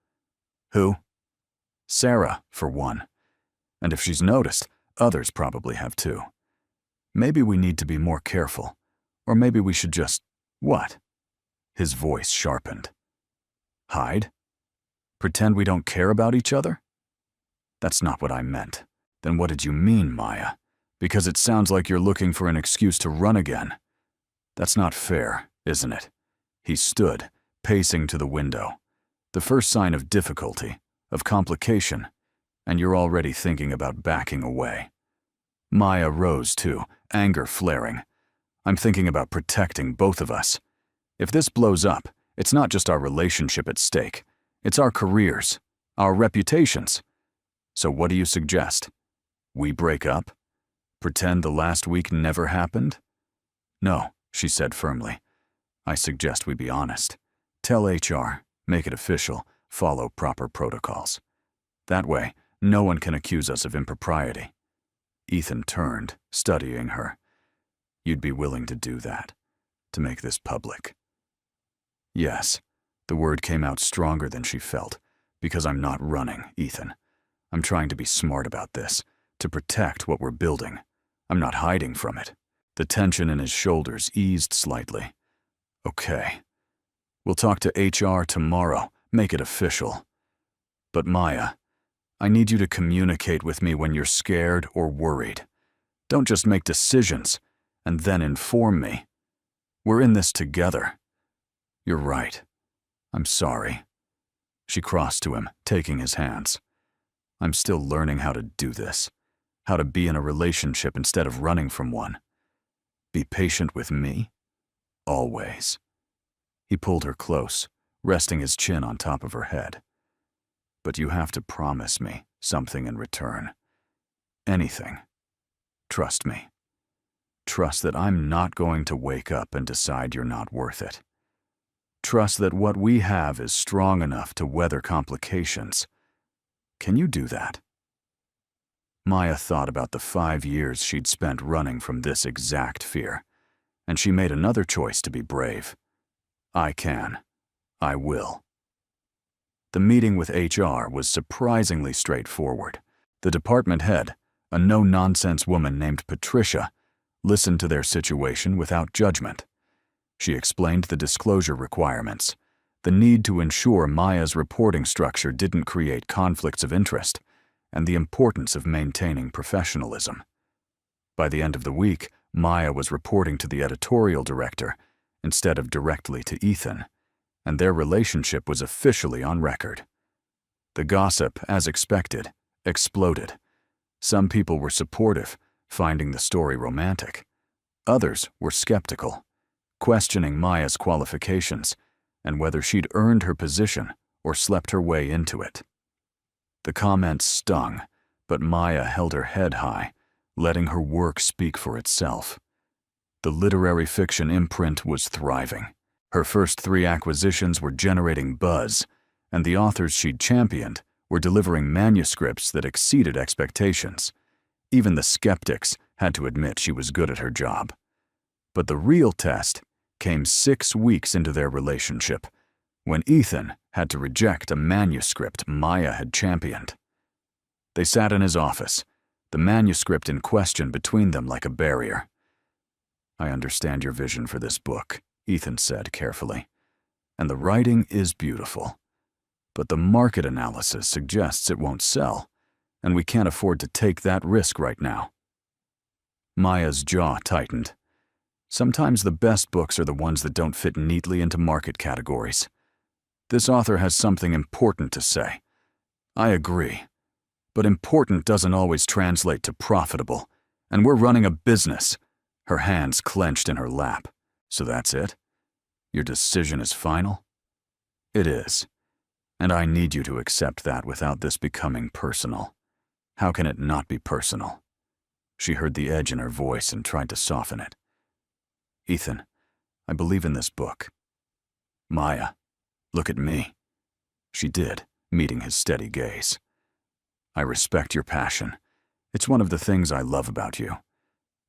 "Who?" "Sarah, for one. And if she's noticed, others probably have too. Maybe we need to be more careful. Or maybe we should just—" "What?" His voice sharpened. "Hide? Pretend we don't care about each other?" "That's not what I meant." "Then what did you mean, Maya? Because it sounds like you're looking for an excuse to run again. That's not fair, isn't it?" He stood, pacing to the window. "The first sign of difficulty, of complication, and you're already thinking about backing away." Maya rose too, anger flaring. "I'm thinking about protecting both of us. If this blows up, it's not just our relationship at stake. It's our careers, our reputations. So what do you suggest? We break up? Pretend the last week never happened?" "No," she said firmly. "I suggest we be honest. Tell HR, make it official, follow proper protocols. That way, no one can accuse us of impropriety." Ethan turned, studying her. "You'd be willing to do that, to make this public?" "Yes." The word came out stronger than she felt. "Because I'm not running, Ethan. I'm trying to be smart about this, to protect what we're building. I'm not hiding from it. The tension in his shoulders eased slightly. Okay. We'll talk to HR tomorrow, make it official. But Maya, I need you to communicate with me when you're scared or worried. Don't just make decisions and then inform me. We're in this together. You're right. I'm sorry. She crossed to him, taking his hands. I'm still learning how to do this, how to be in a relationship instead of running from one. Be patient with me, always. He pulled her close, resting his chin on top of her head. But you have to promise me something in return. Anything. Trust me. Trust that I'm not going to wake up and decide you're not worth it. Trust that what we have is strong enough to weather complications. Can you do that? Maya thought about the 5 years she'd spent running from this exact fear, and she made another choice to be brave. I can. I will. The meeting with HR was surprisingly straightforward. The department head, a no-nonsense woman named Patricia, listened to their situation without judgment. She explained the disclosure requirements, the need to ensure Maya's reporting structure didn't create conflicts of interest, and the importance of maintaining professionalism. By the end of the week, Maya was reporting to the editorial director instead of directly to Ethan, and their relationship was officially on record. The gossip, as expected, exploded. Some people were supportive, finding the story romantic. Others were skeptical, questioning Maya's qualifications and whether she'd earned her position or slept her way into it. The comments stung, but Maya held her head high, letting her work speak for itself. The literary fiction imprint was thriving. Her first 3 acquisitions were generating buzz, and the authors she'd championed were delivering manuscripts that exceeded expectations. Even the skeptics had to admit she was good at her job. But the real test came 6 weeks into their relationship, when Ethan had to reject a manuscript Maya had championed. They sat in his office, the manuscript in question between them like a barrier. I understand your vision for this book, Ethan said carefully, and the writing is beautiful. But the market analysis suggests it won't sell, and we can't afford to take that risk right now. Maya's jaw tightened. Sometimes the best books are the ones that don't fit neatly into market categories. This author has something important to say. I agree. But important doesn't always translate to profitable, and we're running a business. Her hands clenched in her lap. So that's it? Your decision is final? It is. And I need you to accept that without this becoming personal. How can it not be personal? She heard the edge in her voice and tried to soften it. Ethan, I believe in this book. Maya, look at me. She did, meeting his steady gaze. I respect your passion. It's one of the things I love about you.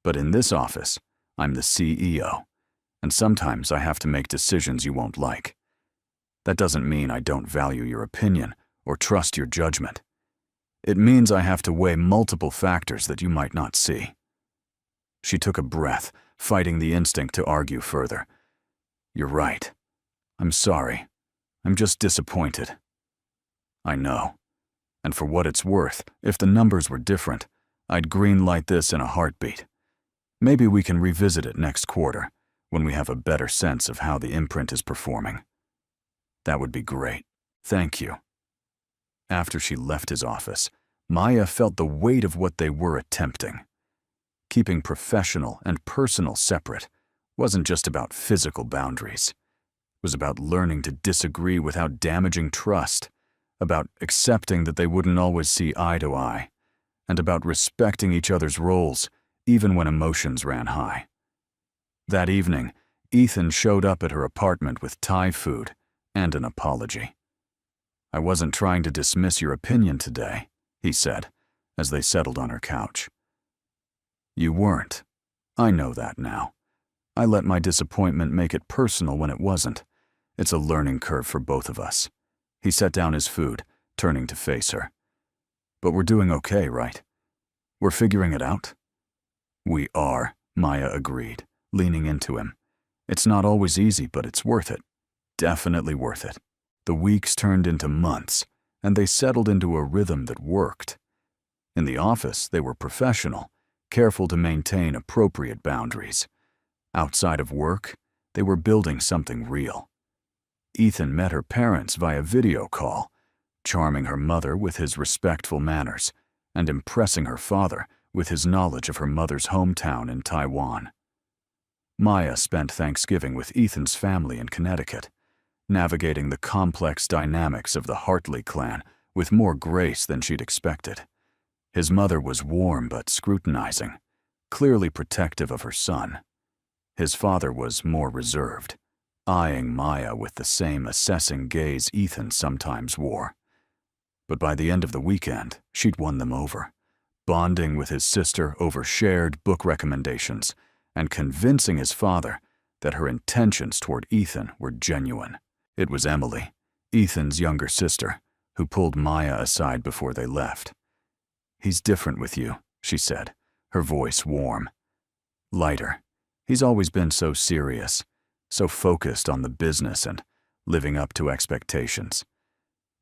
But in this office, I'm the CEO, and sometimes I have to make decisions you won't like. That doesn't mean I don't value your opinion or trust your judgment. It means I have to weigh multiple factors that you might not see. She took a breath, fighting the instinct to argue further. You're right. I'm sorry. I'm just disappointed. I know. And for what it's worth, if the numbers were different, I'd green-light this in a heartbeat. Maybe we can revisit it next quarter, when we have a better sense of how the imprint is performing. That would be great. Thank you. After she left his office, Maya felt the weight of what they were attempting. Keeping professional and personal separate wasn't just about physical boundaries. It was about learning to disagree without damaging trust, about accepting that they wouldn't always see eye to eye, and about respecting each other's roles even when emotions ran high. That evening, Ethan showed up at her apartment with Thai food and an apology. I wasn't trying to dismiss your opinion today, he said, as they settled on her couch. You weren't. I know that now. I let my disappointment make it personal when it wasn't. It's a learning curve for both of us. He set down his food, turning to face her. But we're doing okay, right? We're figuring it out? We are, Maya agreed, leaning into him. It's not always easy, but it's worth it. Definitely worth it. The weeks turned into months, and they settled into a rhythm that worked. In the office, they were professional, careful to maintain appropriate boundaries. Outside of work, they were building something real. Ethan met her parents via video call, charming her mother with his respectful manners and impressing her father with his knowledge of her mother's hometown in Taiwan. Maya spent Thanksgiving with Ethan's family in Connecticut, navigating the complex dynamics of the Hartley clan with more grace than she'd expected. His mother was warm but scrutinizing, clearly protective of her son. His father was more reserved, eyeing Maya with the same assessing gaze Ethan sometimes wore. But by the end of the weekend, she'd won them over, bonding with his sister over shared book recommendations and convincing his father that her intentions toward Ethan were genuine. It was Emily, Ethan's younger sister, who pulled Maya aside before they left. "He's different with you," she said, her voice warm. "Lighter. He's always been so serious, so focused on the business and living up to expectations.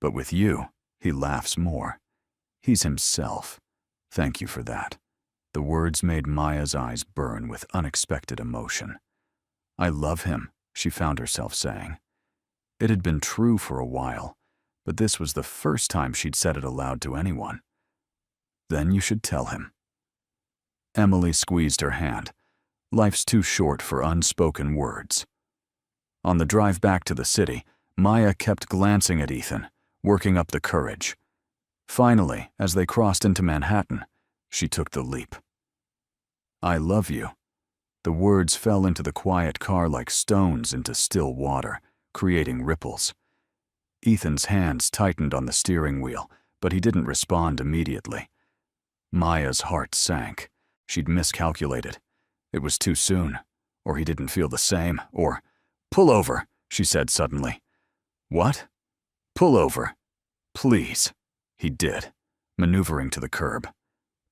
But with you, he laughs more. He's himself. Thank you for that." The words made Maya's eyes burn with unexpected emotion. "I love him," she found herself saying. It had been true for a while, but this was the first time she'd said it aloud to anyone. "Then you should tell him." Emily squeezed her hand. Life's too short for unspoken words. On the drive back to the city, Maya kept glancing at Ethan, working up the courage. Finally, as they crossed into Manhattan, she took the leap. "I love you." The words fell into the quiet car like stones into still water, creating ripples. Ethan's hands tightened on the steering wheel, but he didn't respond immediately. Maya's heart sank. She'd miscalculated. It was too soon, or he didn't feel the same, or, "Pull over," she said suddenly. "What?" "Pull over. Please." He did, maneuvering to the curb.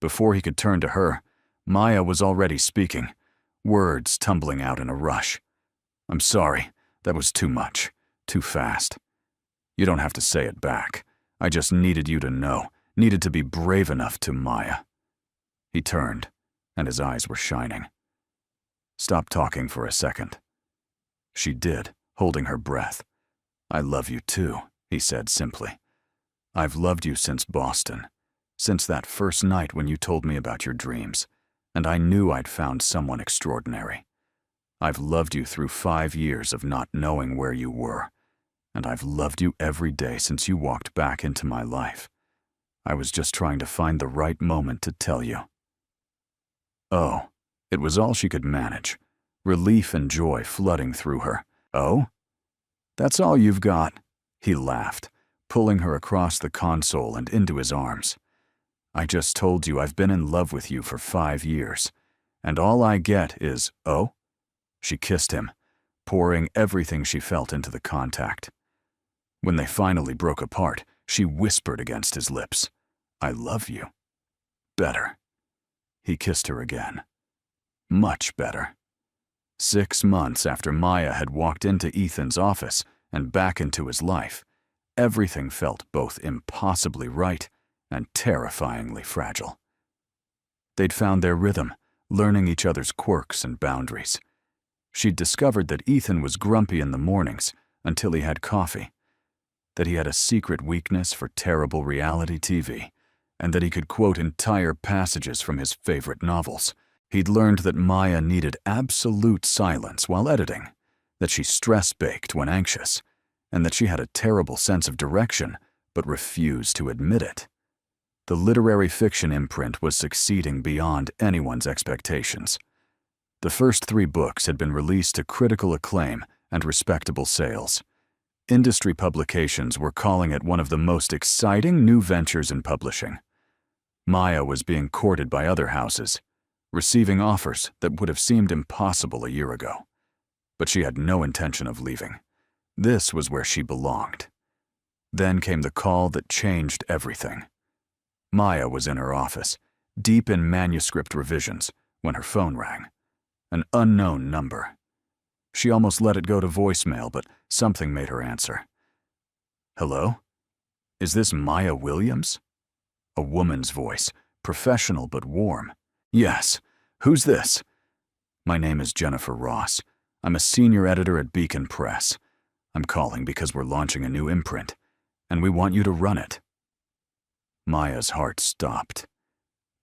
Before he could turn to her, Maya was already speaking, words tumbling out in a rush. "I'm sorry. That was too much. Too fast. You don't have to say it back. I just needed you to know, needed to be brave enough to, Maya." He turned, and his eyes were shining. "Stop talking for a second." She did, holding her breath. "I love you too," he said simply. "I've loved you since Boston, since that first night when you told me about your dreams, and I knew I'd found someone extraordinary. I've loved you through 5 years of not knowing where you were, and I've loved you every day since you walked back into my life. I was just trying to find the right moment to tell you." Oh, it was all she could manage, relief and joy flooding through her. "Oh? That's all you've got?" He laughed, pulling her across the console and into his arms. "I just told you I've been in love with you for 5 years, and all I get is, oh?" She kissed him, pouring everything she felt into the contact. When they finally broke apart, she whispered against his lips, "I love you. Better." He kissed her again. Much better. 6 months after Maya had walked into Ethan's office and back into his life, everything felt both impossibly right and terrifyingly fragile. They'd found their rhythm, learning each other's quirks and boundaries. She'd discovered that Ethan was grumpy in the mornings until he had coffee, that he had a secret weakness for terrible reality TV, and that he could quote entire passages from his favorite novels. He'd learned that Maya needed absolute silence while editing, that she stress-baked when anxious, and that she had a terrible sense of direction but refused to admit it. The literary fiction imprint was succeeding beyond anyone's expectations. The first 3 books had been released to critical acclaim and respectable sales. Industry publications were calling it one of the most exciting new ventures in publishing. Maya was being courted by other houses, receiving offers that would have seemed impossible a year ago. But she had no intention of leaving. This was where she belonged. Then came the call that changed everything. Maya was in her office, deep in manuscript revisions, when her phone rang. An unknown number. She almost let it go to voicemail, but something made her answer. Hello? Is this Maya Williams? A woman's voice, professional but warm. Yes. Who's this? My name is Jennifer Ross. I'm a senior editor at Beacon Press. I'm calling because we're launching a new imprint, and we want you to run it. Maya's heart stopped.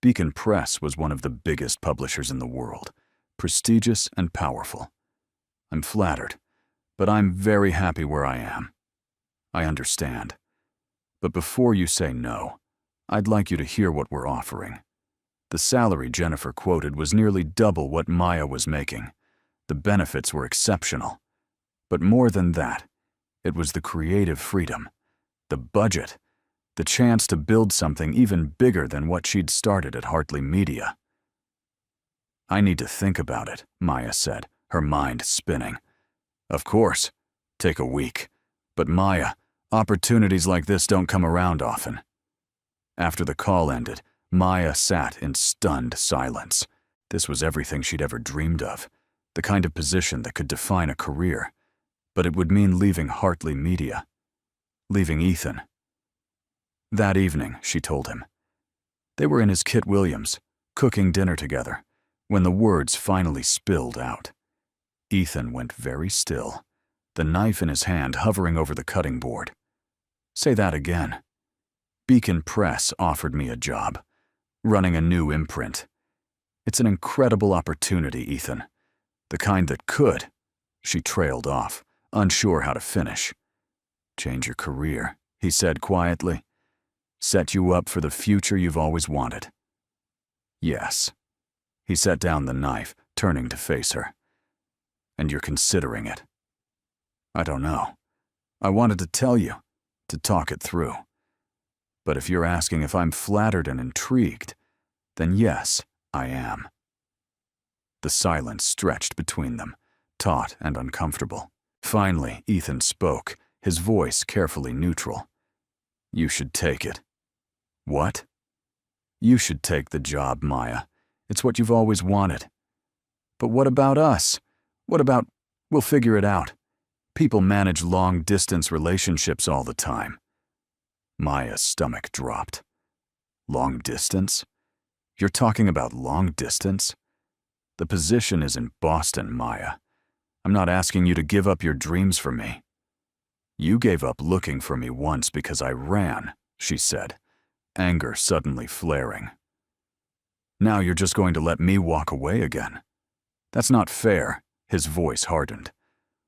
Beacon Press was one of the biggest publishers in the world, prestigious and powerful. I'm flattered, but I'm very happy where I am. I understand. But before you say no, I'd like you to hear what we're offering. The salary Jennifer quoted was nearly double what Maya was making. The benefits were exceptional. But more than that, it was the creative freedom, the budget, the chance to build something even bigger than what she'd started at Hartley Media. I need to think about it, Maya said, her mind spinning. Of course. Take a week. But Maya, opportunities like this don't come around often. After the call ended, Maya sat in stunned silence. This was everything she'd ever dreamed of, the kind of position that could define a career. But it would mean leaving Hartley Media, leaving Ethan. That evening, she told him. They were in his Kit Williams, cooking dinner together, when the words finally spilled out. Ethan went very still, the knife in his hand hovering over the cutting board. Say that again. Beacon Press offered me a job, running a new imprint. It's an incredible opportunity, Ethan. The kind that could. She trailed off, unsure how to finish. Change your career, he said quietly. Set you up for the future you've always wanted. Yes. He set down the knife, turning to face her. And you're considering it. I don't know. I wanted to tell you, to talk it through. But if you're asking if I'm flattered and intrigued, then yes, I am. The silence stretched between them, taut and uncomfortable. Finally, Ethan spoke, his voice carefully neutral. You should take it. What? You should take the job, Maya. It's what you've always wanted. But what about us? What about, we'll figure it out. People manage long-distance relationships all the time. Maya's stomach dropped. Long distance? You're talking about long distance? The position is in Boston, Maya. I'm not asking you to give up your dreams for me. You gave up looking for me once because I ran, she said, anger suddenly flaring. Now you're just going to let me walk away again. That's not fair, his voice hardened.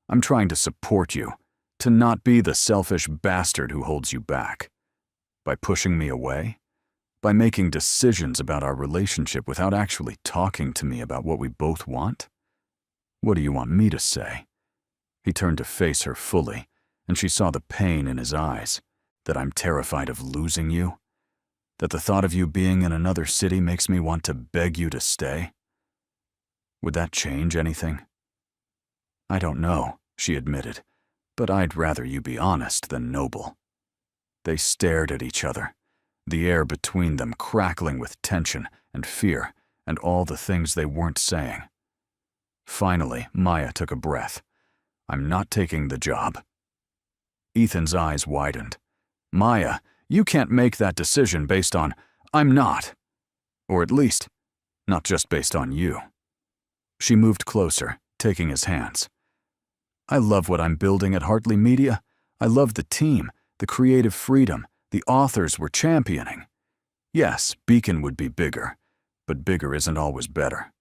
I'm trying to support you, to not be the selfish bastard who holds you back. By pushing me away? By making decisions about our relationship without actually talking to me about what we both want? What do you want me to say? He turned to face her fully, and she saw the pain in his eyes. That I'm terrified of losing you? That the thought of you being in another city makes me want to beg you to stay? Would that change anything? I don't know, she admitted, but I'd rather you be honest than noble. They stared at each other, the air between them crackling with tension and fear and all the things they weren't saying. Finally, Maya took a breath. I'm not taking the job. Ethan's eyes widened. Maya, you can't make that decision based on, I'm not. Or at least, not just based on you. She moved closer, taking his hands. I love what I'm building at Hartley Media. I love the team, the creative freedom, the authors we're championing. Yes, Beacon would be bigger, but bigger isn't always better.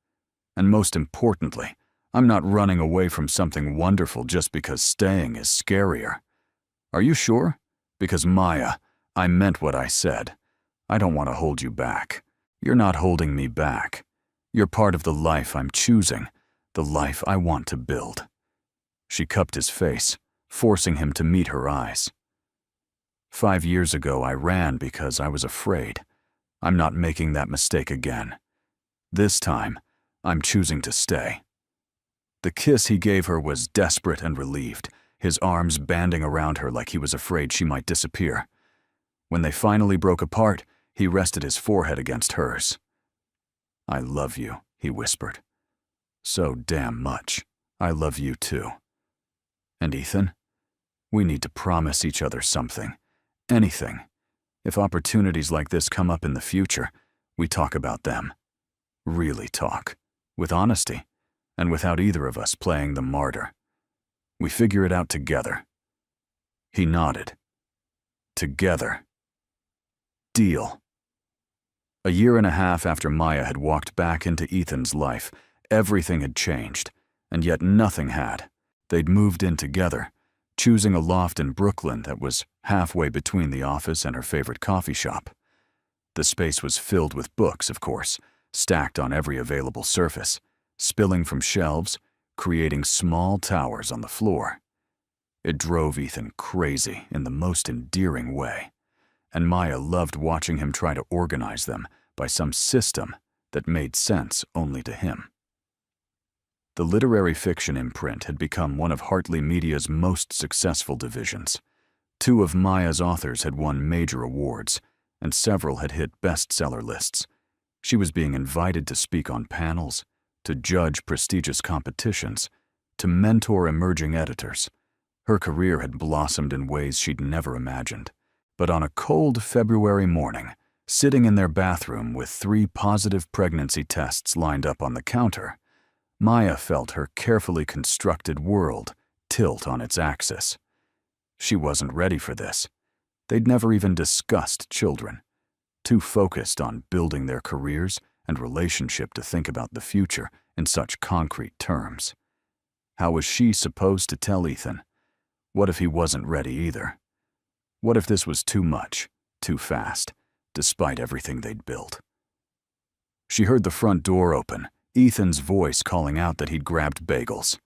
And most importantly, I'm not running away from something wonderful just because staying is scarier. Are you sure? Because Maya, I meant what I said. I don't want to hold you back. You're not holding me back. You're part of the life I'm choosing, the life I want to build. She cupped his face, forcing him to meet her eyes. 5 years ago, I ran because I was afraid. I'm not making that mistake again. This time, I'm choosing to stay. The kiss he gave her was desperate and relieved, his arms banding around her like he was afraid she might disappear. When they finally broke apart, he rested his forehead against hers. I love you, he whispered. So damn much. I love you too. And Ethan? We need to promise each other something. Anything. If opportunities like this come up in the future, we talk about them. Really talk. With honesty. And without either of us playing the martyr. We figure it out together. He nodded. Together. Deal. A year and a half after Maya had walked back into Ethan's life, everything had changed, and yet nothing had. They'd moved in together, choosing a loft in Brooklyn that was halfway between the office and her favorite coffee shop. The space was filled with books, of course, stacked on every available surface, spilling from shelves, creating small towers on the floor. It drove Ethan crazy in the most endearing way, and Maya loved watching him try to organize them by some system that made sense only to him. The literary fiction imprint had become one of Hartley Media's most successful divisions. 2 of Maya's authors had won major awards, and several had hit bestseller lists. She was being invited to speak on panels, to judge prestigious competitions, to mentor emerging editors. Her career had blossomed in ways she'd never imagined. But on a cold February morning, sitting in their bathroom with 3 positive pregnancy tests lined up on the counter, Maya felt her carefully constructed world tilt on its axis. She wasn't ready for this. They'd never even discussed children, too focused on building their careers and relationship to think about the future in such concrete terms. How was she supposed to tell Ethan? What if he wasn't ready either? What if this was too much, too fast, despite everything they'd built? She heard the front door open, Ethan's voice calling out that he'd grabbed bagels.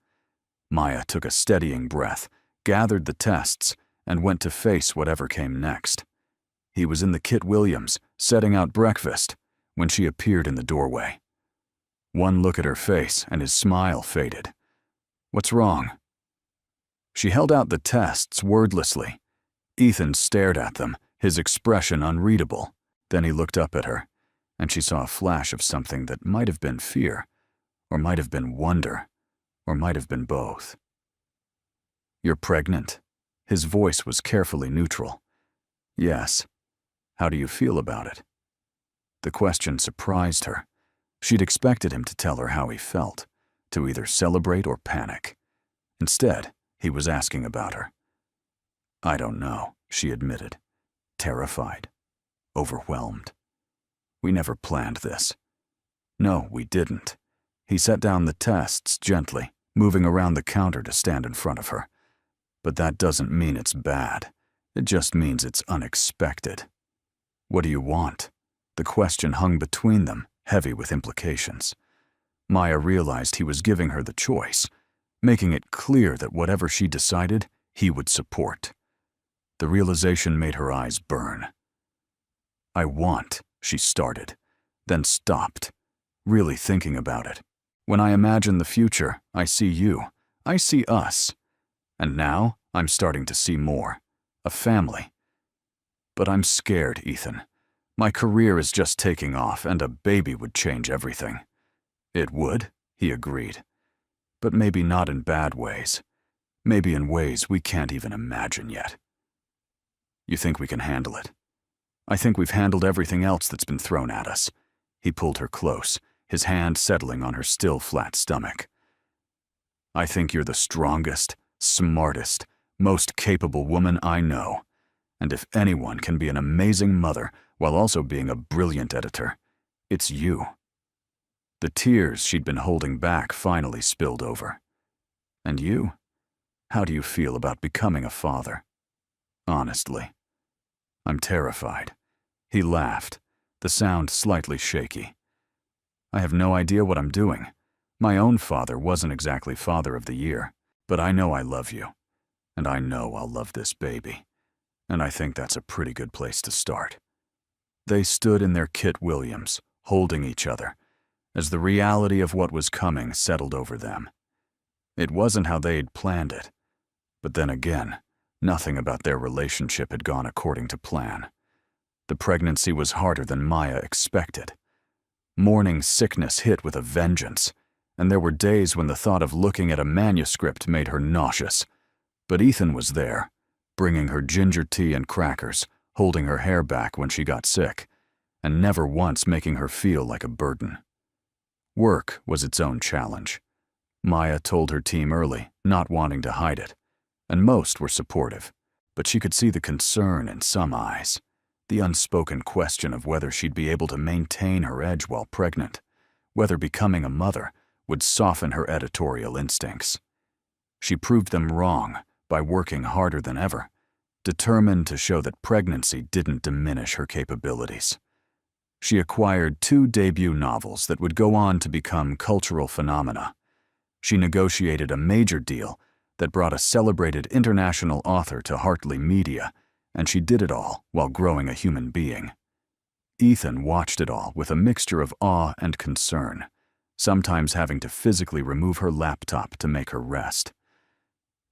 Maya took a steadying breath, gathered the tests, and went to face whatever came next. He was in the Kit Williams, setting out breakfast, when she appeared in the doorway. One look at her face and his smile faded. What's wrong? She held out the tests wordlessly. Ethan stared at them, his expression unreadable. Then he looked up at her, and she saw a flash of something that might have been fear, or might have been wonder, or might have been both. You're pregnant? His voice was carefully neutral. Yes. How do you feel about it? The question surprised her. She'd expected him to tell her how he felt, to either celebrate or panic. Instead, he was asking about her. I don't know, she admitted, terrified, overwhelmed. We never planned this. No, we didn't. He set down the tests gently, moving around the counter to stand in front of her. But that doesn't mean it's bad. It just means it's unexpected. What do you want? The question hung between them, heavy with implications. Maya realized he was giving her the choice, making it clear that whatever she decided, he would support. The realization made her eyes burn. I want, she started, then stopped, really thinking about it. When I imagine the future, I see you. I see us. And now, I'm starting to see more. A family. But I'm scared, Ethan. My career is just taking off, and a baby would change everything. It would, he agreed. But maybe not in bad ways. Maybe in ways we can't even imagine yet. You think we can handle it? I think we've handled everything else that's been thrown at us. He pulled her close, his hand settling on her still flat stomach. I think you're the strongest, smartest, most capable woman I know. And if anyone can be an amazing mother while also being a brilliant editor, it's you. The tears she'd been holding back finally spilled over. And you? How do you feel about becoming a father? Honestly. I'm terrified. He laughed, the sound slightly shaky. I have no idea what I'm doing. My own father wasn't exactly Father of the Year, but I know I love you. And I know I'll love this baby. And I think that's a pretty good place to start. They stood in their Kit Williams, holding each other, as the reality of what was coming settled over them. It wasn't how they'd planned it. But then again, nothing about their relationship had gone according to plan. The pregnancy was harder than Maya expected. Morning sickness hit with a vengeance, and there were days when the thought of looking at a manuscript made her nauseous. But Ethan was there, bringing her ginger tea and crackers, holding her hair back when she got sick, and never once making her feel like a burden. Work was its own challenge. Maya told her team early, not wanting to hide it, and most were supportive, but she could see the concern in some eyes, the unspoken question of whether she'd be able to maintain her edge while pregnant, whether becoming a mother would soften her editorial instincts. She proved them wrong by working harder than ever, determined to show that pregnancy didn't diminish her capabilities. She acquired 2 debut novels that would go on to become cultural phenomena. She negotiated a major deal that brought a celebrated international author to Hartley Media, and she did it all while growing a human being. Ethan watched it all with a mixture of awe and concern, sometimes having to physically remove her laptop to make her rest.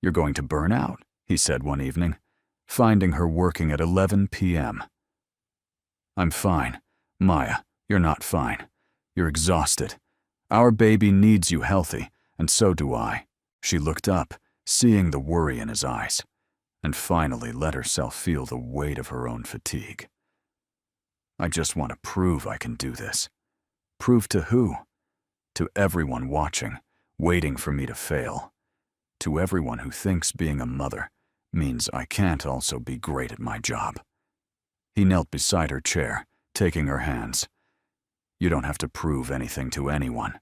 "You're going to burn out," he said one evening, finding her working at 11 p.m. "I'm fine. Maya, you're not fine. You're exhausted. Our baby needs you healthy, and so do I." She looked up, seeing the worry in his eyes, and finally let herself feel the weight of her own fatigue. "I just want to prove I can do this." Prove to who? To everyone watching, waiting for me to fail. To everyone who thinks being a mother means I can't also be great at my job. He knelt beside her chair, taking her hands. "You don't have to prove anything to anyone.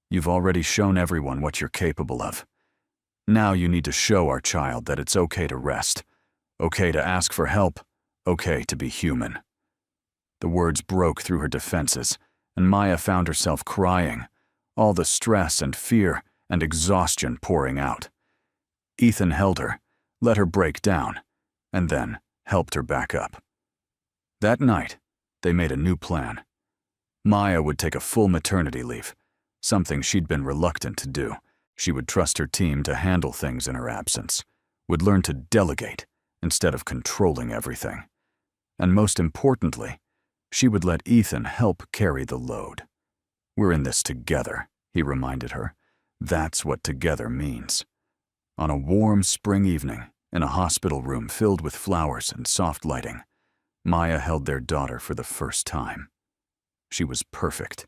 You've already shown everyone what you're capable of. Now you need to show our child that it's okay to rest, okay to ask for help, okay to be human." The words broke through her defenses, and Maya found herself crying, all the stress and fear and exhaustion pouring out. Ethan held her, let her break down, and then helped her back up. That night, they made a new plan. Maya would take a full maternity leave, something she'd been reluctant to do. She would trust her team to handle things in her absence, would learn to delegate instead of controlling everything. And most importantly, she would let Ethan help carry the load. "We're in this together," he reminded her. "That's what together means." On a warm spring evening, in a hospital room filled with flowers and soft lighting, Maya held their daughter for the first time. She was perfect.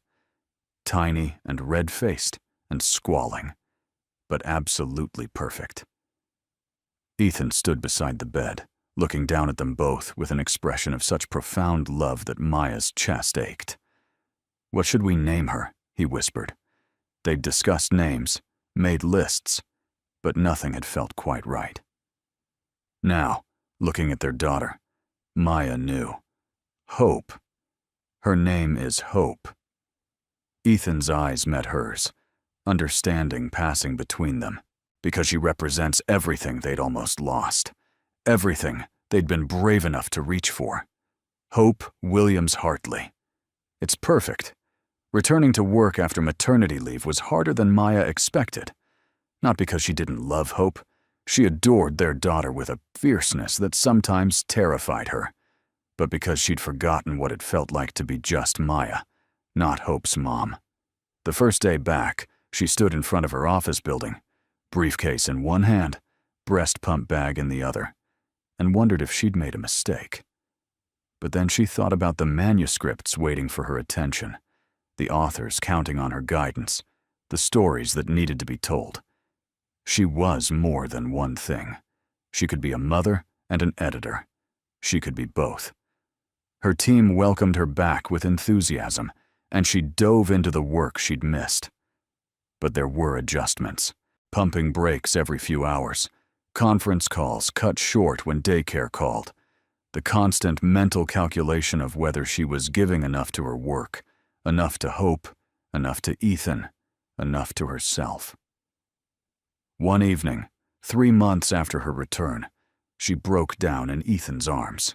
Tiny and red-faced and squalling, but absolutely perfect. Ethan stood beside the bed, looking down at them both with an expression of such profound love that Maya's chest ached. "What should we name her?" he whispered. They'd discussed names, made lists, but nothing had felt quite right. Now, looking at their daughter, Maya knew. Hope. Her name is Hope. Ethan's eyes met hers, understanding passing between them, because she represents everything they'd almost lost, everything they'd been brave enough to reach for. Hope Williams Hartley. It's perfect. Returning to work after maternity leave was harder than Maya expected. Not because she didn't love Hope. She adored their daughter with a fierceness that sometimes terrified her, but because she'd forgotten what it felt like to be just Maya, not Hope's mom. The first day back, she stood in front of her office building, briefcase in one hand, breast pump bag in the other, and wondered if she'd made a mistake. But then she thought about the manuscripts waiting for her attention, the authors counting on her guidance, the stories that needed to be told. She was more than one thing. She could be a mother and an editor. She could be both. Her team welcomed her back with enthusiasm, and she dove into the work she'd missed. But there were adjustments, pumping breaks every few hours, conference calls cut short when daycare called, the constant mental calculation of whether she was giving enough to her work, enough to Hope, enough to Ethan, enough to herself. One evening, 3 months after her return, she broke down in Ethan's arms.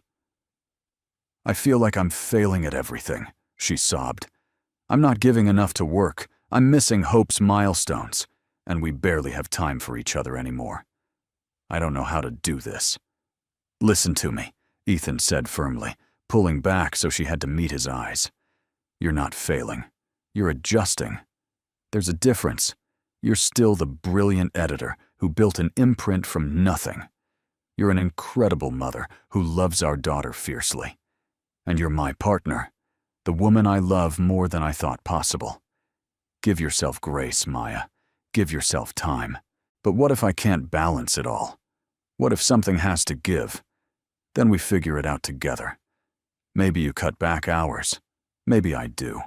"I feel like I'm failing at everything," she sobbed. "I'm not giving enough to work. I'm missing Hope's milestones, and we barely have time for each other anymore. I don't know how to do this." "Listen to me," Ethan said firmly, pulling back so she had to meet his eyes. "You're not failing. You're adjusting. There's a difference. You're still the brilliant editor who built an imprint from nothing. You're an incredible mother who loves our daughter fiercely. And you're my partner, the woman I love more than I thought possible. Give yourself grace, Maya. Give yourself time. But what if I can't balance it all? What if something has to give? Then we figure it out together. Maybe you cut back hours. Maybe I do.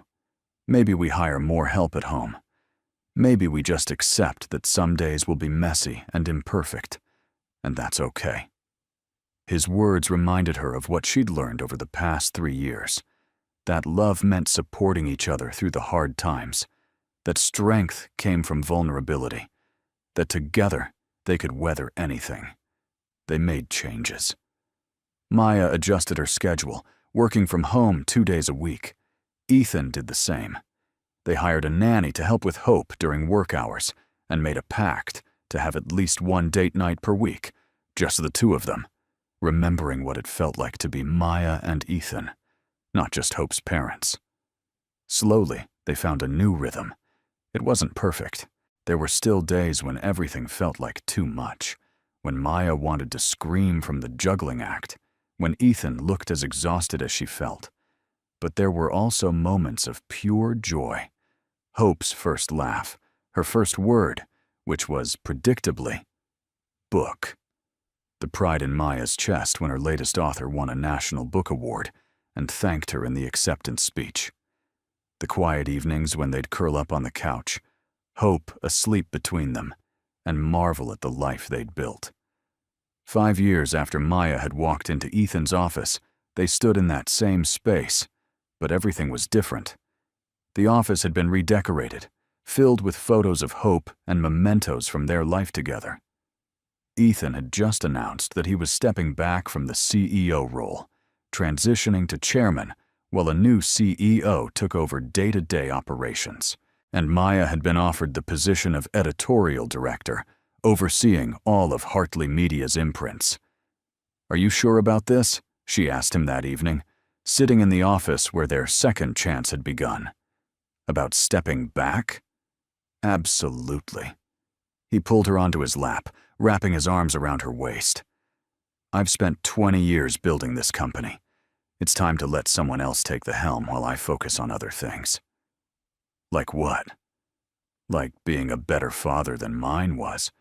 Maybe we hire more help at home. Maybe we just accept that some days will be messy and imperfect, and that's okay. His words reminded her of what she'd learned over the past 3 years. That love meant supporting each other through the hard times. That strength came from vulnerability. That together they could weather anything. They made changes. Maya adjusted her schedule, working from home 2 days a week. Ethan did the same. They hired a nanny to help with Hope during work hours and made a pact to have at least one date night per week, just the two of them, remembering what it felt like to be Maya and Ethan, not just Hope's parents. Slowly, they found a new rhythm. It wasn't perfect. There were still days when everything felt like too much, when Maya wanted to scream from the juggling act, when Ethan looked as exhausted as she felt. But there were also moments of pure joy. Hope's first laugh, her first word, which was, predictably, book. The pride in Maya's chest when her latest author won a National Book Award and thanked her in the acceptance speech. The quiet evenings when they'd curl up on the couch, Hope asleep between them, and marvel at the life they'd built. 5 years after Maya had walked into Ethan's office, they stood in that same space, but everything was different. The office had been redecorated, filled with photos of Hope and mementos from their life together. Ethan had just announced that he was stepping back from the CEO role, transitioning to chairman, while a new CEO took over day-to-day operations, and Maya had been offered the position of editorial director, overseeing all of Hartley Media's imprints. "Are you sure about this?" she asked him that evening, sitting in the office where their second chance had begun. About stepping back? Absolutely. He pulled her onto his lap, wrapping his arms around her waist. "I've spent 20 years building this company. It's time to let someone else take the helm while I focus on other things." Like what? Like being a better father than mine was.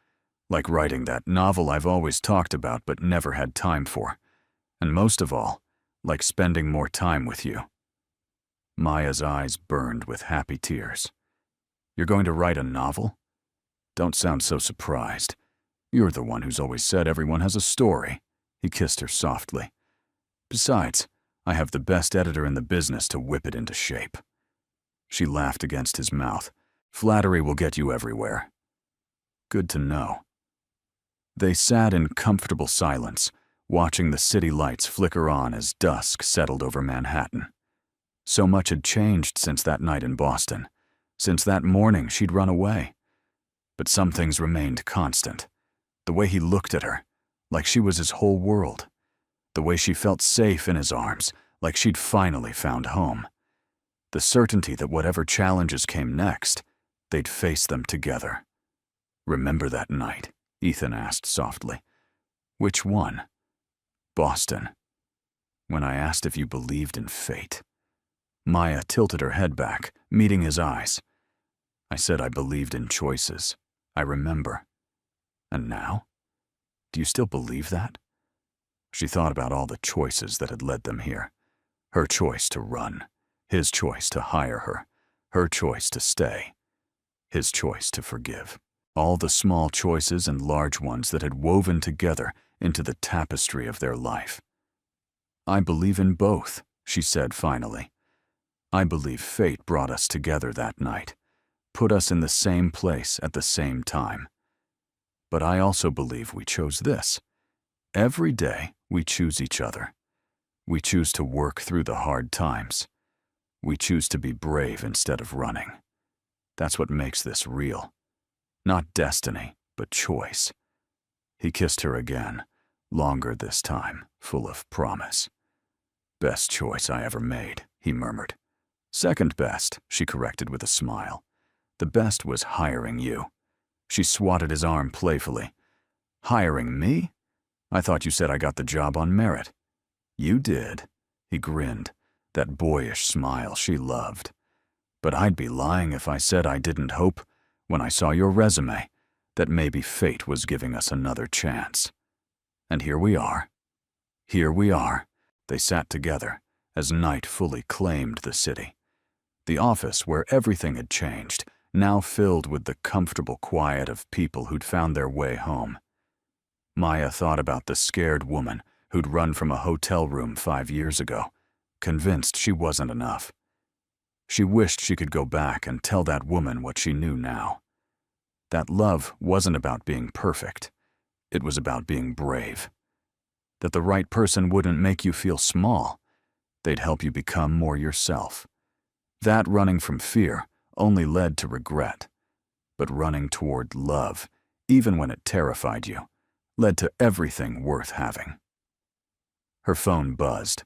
Like writing that novel I've always talked about but never had time for. And most of all, like spending more time with you. Maya's eyes burned with happy tears. "You're going to write a novel? Don't sound so surprised. You're the one who's always said everyone has a story." He kissed her softly. "Besides, I have the best editor in the business to whip it into shape." She laughed against his mouth. "Flattery will get you everywhere." "Good to know." They sat in comfortable silence, watching the city lights flicker on as dusk settled over Manhattan. So much had changed since that night in Boston, since that morning she'd run away. But some things remained constant. The way he looked at her, like she was his whole world. The way she felt safe in his arms, like she'd finally found home. The certainty that whatever challenges came next, they'd face them together. "Remember that night?" Ethan asked softly. "Which one?" "Boston. When I asked if you believed in fate." Maya tilted her head back, meeting his eyes. "I said I believed in choices. I remember. And now? Do you still believe that?" She thought about all the choices that had led them here. Her choice to run, his choice to hire her choice to stay, his choice to forgive. All the small choices and large ones that had woven together into the tapestry of their life. "I believe in both," she said finally. "I believe fate brought us together that night, put us in the same place at the same time. But I also believe we chose this. Every day we choose each other. We choose to work through the hard times. We choose to be brave instead of running. That's what makes this real. Not destiny, but choice." He kissed her again, longer this time, full of promise. "Best choice I ever made," he murmured. Second best, she corrected with a smile. The best was hiring you. She swatted his arm playfully. Hiring me? I thought you said I got the job on merit. You did. He grinned, that boyish smile she loved. But I'd be lying if I said I didn't hope, when I saw your resume, that maybe fate was giving us another chance. And here we are. Here we are. They sat together as night fully claimed the city. The office where everything had changed, now filled with the comfortable quiet of people who'd found their way home. Maya thought about the scared woman who'd run from a hotel room 5 years ago, convinced she wasn't enough. She wished she could go back and tell that woman what she knew now. That love wasn't about being perfect. It was about being brave. That the right person wouldn't make you feel small. They'd help you become more yourself. That running from fear only led to regret. But running toward love, even when it terrified you, led to everything worth having. Her phone buzzed.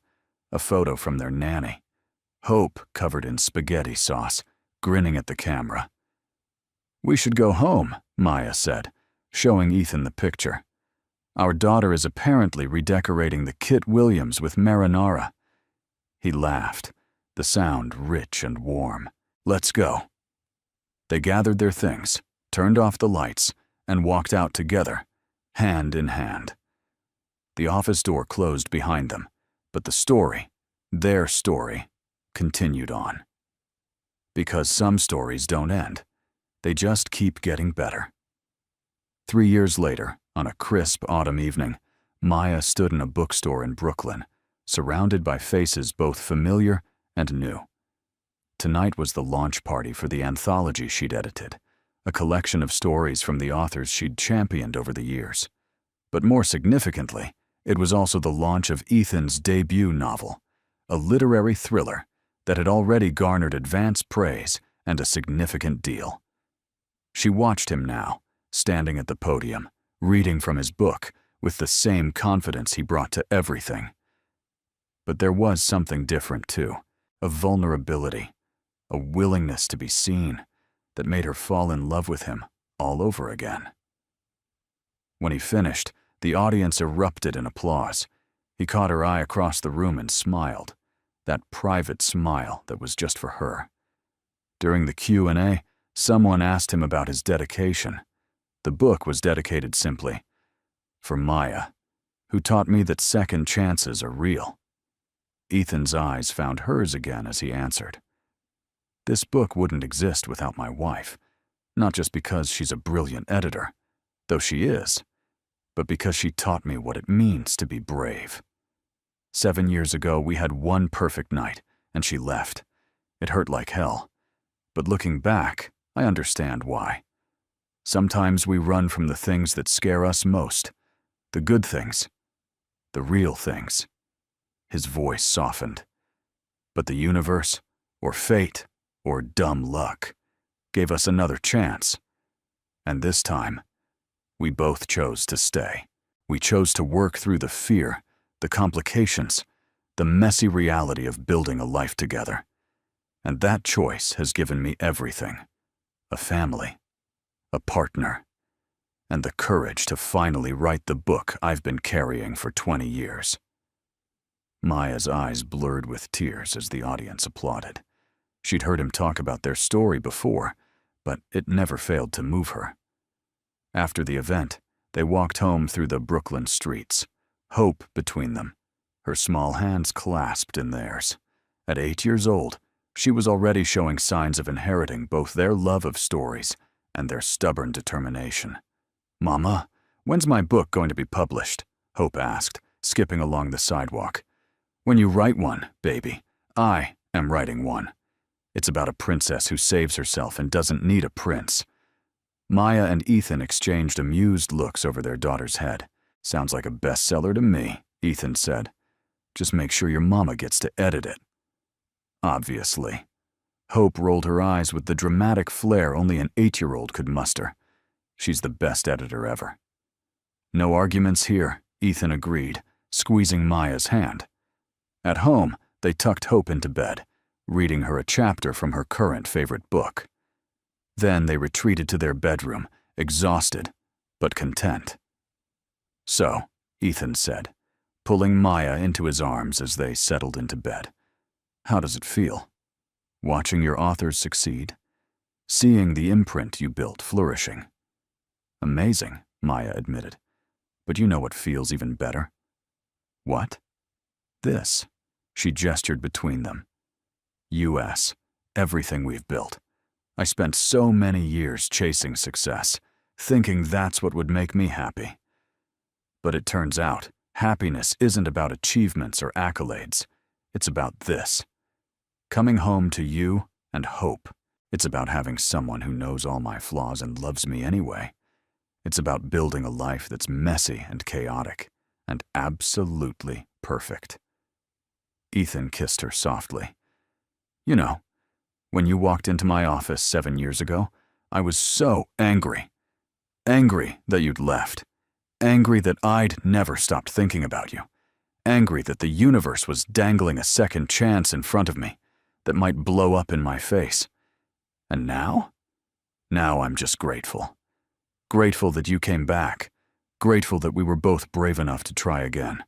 A photo from their nanny. Hope covered in spaghetti sauce, grinning at the camera. We should go home, Maya said, showing Ethan the picture. Our daughter is apparently redecorating the Kit Williams with marinara. He laughed, the sound rich and warm. Let's go. They gathered their things, turned off the lights, and walked out together, hand in hand. The office door closed behind them, but the story, their story, continued on. Because some stories don't end. They just keep getting better. 3 years later, on a crisp autumn evening, Maya stood in a bookstore in Brooklyn, surrounded by faces both familiar and new. Tonight was the launch party for the anthology she'd edited, a collection of stories from the authors she'd championed over the years. But more significantly, it was also the launch of Ethan's debut novel, a literary thriller that had already garnered advance praise and a significant deal. She watched him now, standing at the podium, reading from his book with the same confidence he brought to everything. But there was something different too, a vulnerability, a willingness to be seen that made her fall in love with him all over again. When he finished, the audience erupted in applause. He caught her eye across the room and smiled, that private smile that was just for her. During the Q&A, someone asked him about his dedication. The book was dedicated simply, "For Maya, who taught me that second chances are real." Ethan's eyes found hers again as he answered, "This book wouldn't exist without my wife, not just because she's a brilliant editor, though she is, but because she taught me what it means to be brave. 7 years ago, we had one perfect night, and she left. It hurt like hell. But looking back, I understand why. Sometimes we run from the things that scare us most, the good things, the real things." His voice softened. "But the universe, or fate, or dumb luck, gave us another chance. And this time, we both chose to stay. We chose to work through the fear, the complications, the messy reality of building a life together. And that choice has given me everything. A family, a partner, and the courage to finally write the book I've been carrying for 20 years. Maya's eyes blurred with tears as the audience applauded. She'd heard him talk about their story before, but it never failed to move her. After the event, they walked home through the Brooklyn streets, hope between them, her small hands clasped in theirs. At 8 years old, she was already showing signs of inheriting both their love of stories and their stubborn determination. "Mama, when's my book going to be published?" Hope asked, skipping along the sidewalk. "When you write one, baby. I am writing one. It's about a princess who saves herself and doesn't need a prince." Maya and Ethan exchanged amused looks over their daughter's head. "Sounds like a bestseller to me," Ethan said. "Just make sure your mama gets to edit it." Obviously. Hope rolled her eyes with the dramatic flair only an 8-year-old could muster. She's the best editor ever. "No arguments here," Ethan agreed, squeezing Maya's hand. At home, they tucked Hope into bed, reading her a chapter from her current favorite book. Then they retreated to their bedroom, exhausted, but content. "So," Ethan said, pulling Maya into his arms as they settled into bed, "how does it feel? Watching your authors succeed? Seeing the imprint you built flourishing?" "Amazing," Maya admitted. "But you know what feels even better?" "What?" "This." She gestured between them. "US, everything we've built. I spent so many years chasing success, thinking that's what would make me happy. But it turns out, happiness isn't about achievements or accolades. It's about this. Coming home to you and hope. It's about having someone who knows all my flaws and loves me anyway. It's about building a life that's messy and chaotic, and absolutely perfect." Ethan kissed her softly. "You know, when you walked into my office 7 years ago, I was so angry. Angry that you'd left. Angry that I'd never stopped thinking about you. Angry that the universe was dangling a second chance in front of me that might blow up in my face. And now? Now I'm just grateful. Grateful that you came back. Grateful that we were both brave enough to try again.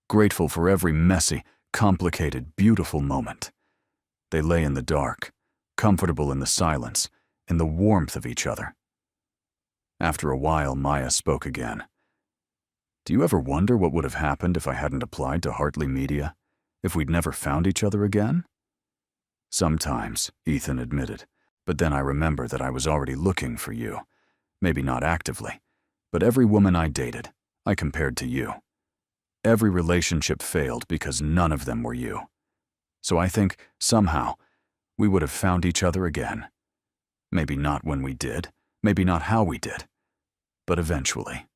Grateful for every messy, complicated, beautiful moment." They lay in the dark, comfortable in the silence, in the warmth of each other. After a while, Maya spoke again. "Do you ever wonder what would have happened if I hadn't applied to Hartley Media? If we'd never found each other again?" "Sometimes," Ethan admitted, "but then I remember that I was already looking for you. Maybe not actively, but every woman I dated, I compared to you. Every relationship failed because none of them were you. So I think, somehow, we would have found each other again. Maybe not when we did, maybe not how we did, but eventually.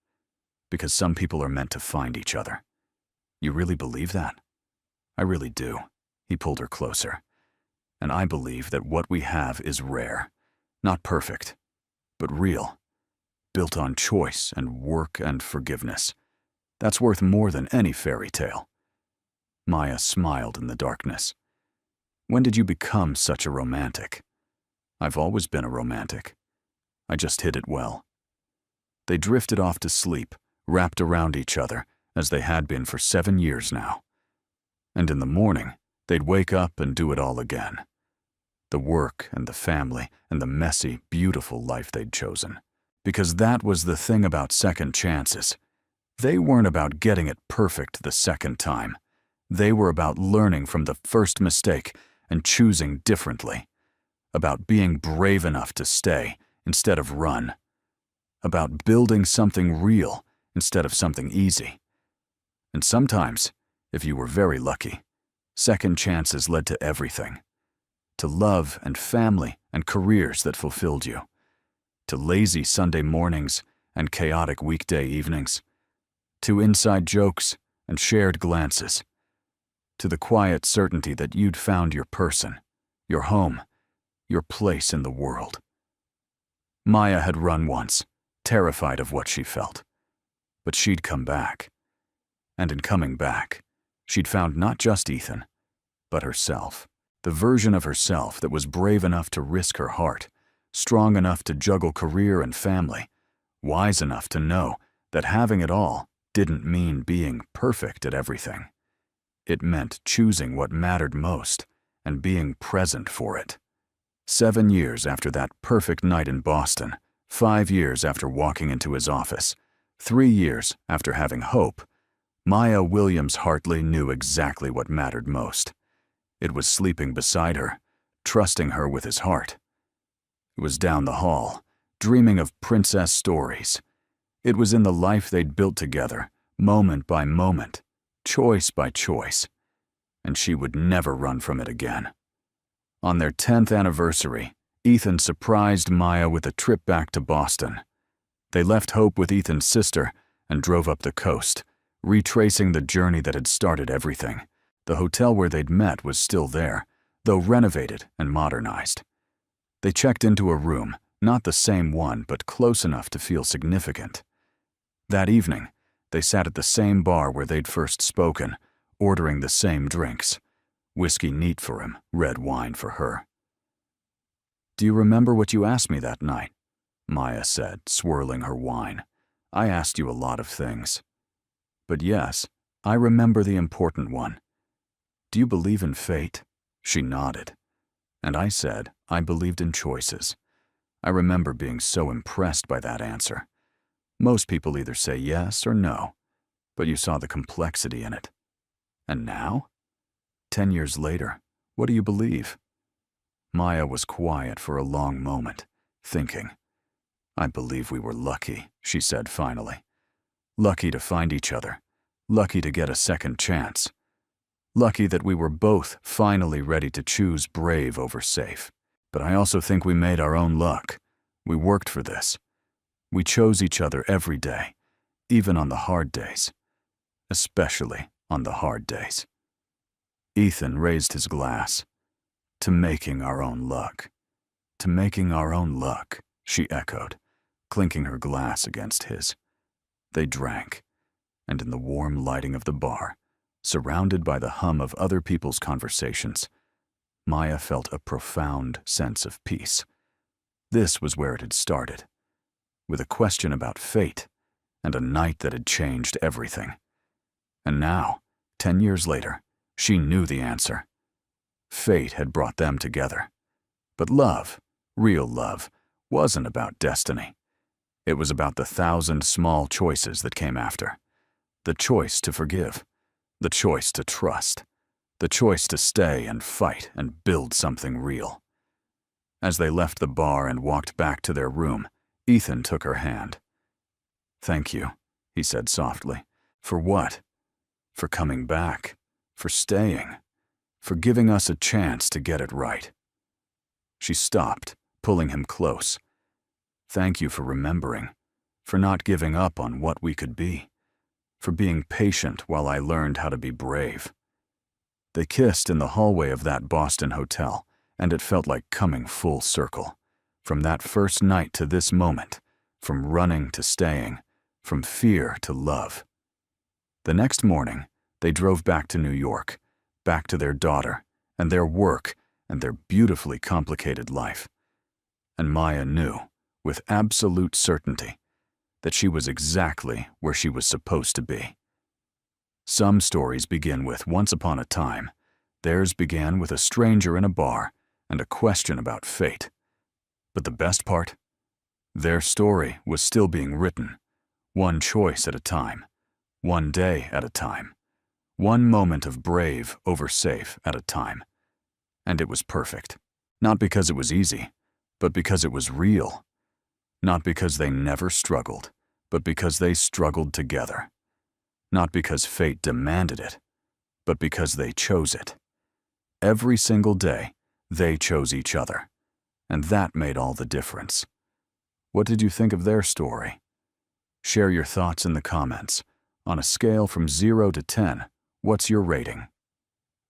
Because some people are meant to find each other. You really believe that?" "I really do." He pulled her closer. "And I believe that what we have is rare, not perfect, but real, built on choice and work and forgiveness. That's worth more than any fairy tale." Maya smiled in the darkness. "When did you become such a romantic?" "I've always been a romantic. I just hid it well." They drifted off to sleep, wrapped around each other, as they had been for 7 years now. And in the morning, they'd wake up and do it all again. The work and the family and the messy, beautiful life they'd chosen. Because that was the thing about second chances. They weren't about getting it perfect the second time. They were about learning from the first mistake and choosing differently. About being brave enough to stay instead of run. About building something real instead of something easy. And sometimes, if you were very lucky, second chances led to everything. To love and family and careers that fulfilled you. To lazy Sunday mornings and chaotic weekday evenings. To inside jokes and shared glances. To the quiet certainty that you'd found your person, your home, your place in the world. Maya had run once, terrified of what she felt. But she'd come back. And in coming back, she'd found not just Ethan, but herself. The version of herself that was brave enough to risk her heart, strong enough to juggle career and family, wise enough to know that having it all didn't mean being perfect at everything. It meant choosing what mattered most and being present for it. 7 years after that perfect night in Boston, 5 years after walking into his office, 3 years after having hope, Maya Williams Hartley knew exactly what mattered most. It was sleeping beside her, trusting her with his heart. It was down the hall, dreaming of princess stories. It was in the life they'd built together, moment by moment, choice by choice. And she would never run from it again. On their 10th anniversary, Ethan surprised Maya with a trip back to Boston. They left Hope with Ethan's sister and drove up the coast, retracing the journey that had started everything. The hotel where they'd met was still there, though renovated and modernized. They checked into a room, not the same one, but close enough to feel significant. That evening, they sat at the same bar where they'd first spoken, ordering the same drinks, Whiskey neat for him, red wine for her. "Do you remember what you asked me that night?" Maya said, swirling her wine. "I asked you a lot of things. But yes, I remember the important one. Do you believe in fate?" She nodded. And I said I believed in choices. I remember being so impressed by that answer. Most people either say yes or no, but you saw the complexity in it. And now? 10 years later, what do you believe? Maya was quiet for a long moment, thinking. "I believe we were lucky," she said finally. "Lucky to find each other. Lucky to get a second chance. Lucky that we were both finally ready to choose brave over safe. But I also think we made our own luck. We worked for this. We chose each other every day, even on the hard days. Especially on the hard days." Ethan raised his glass. "To making our own luck. To making our own luck," she echoed, clinking her glass against his. They drank, and in the warm lighting of the bar, surrounded by the hum of other people's conversations, Maya felt a profound sense of peace. This was where it had started, with a question about fate and a night that had changed everything. And now, 10 years later, she knew the answer. Fate had brought them together. But love, real love, wasn't about destiny. It was about the 1,000 small choices that came after. The choice to forgive, the choice to trust, the choice to stay and fight and build something real. As they left the bar and walked back to their room, Ethan took her hand. "Thank you," he said softly. "For what? For coming back, for staying, for giving us a chance to get it right." She stopped, pulling him close. "Thank you for remembering, for not giving up on what we could be, for being patient while I learned how to be brave." They kissed in the hallway of that Boston hotel, and it felt like coming full circle. From that first night to this moment, from running to staying, from fear to love. The next morning, they drove back to New York, back to their daughter, and their work, and their beautifully complicated life. And Maya knew, with absolute certainty, that she was exactly where she was supposed to be. Some stories begin with once upon a time. Theirs began with a stranger in a bar and a question about fate. But the best part? Their story was still being written, one choice at a time, one day at a time, one moment of brave over safe at a time. And it was perfect. Not because it was easy, but because it was real. Not because they never struggled, but because they struggled together. Not because fate demanded it, but because they chose it. Every single day, they chose each other. And that made all the difference. What did you think of their story? Share your thoughts in the comments. On a scale from 0 to 10, what's your rating?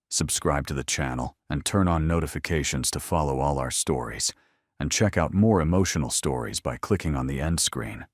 Subscribe to the channel and turn on notifications to follow all our stories. And check out more emotional stories by clicking on the end screen.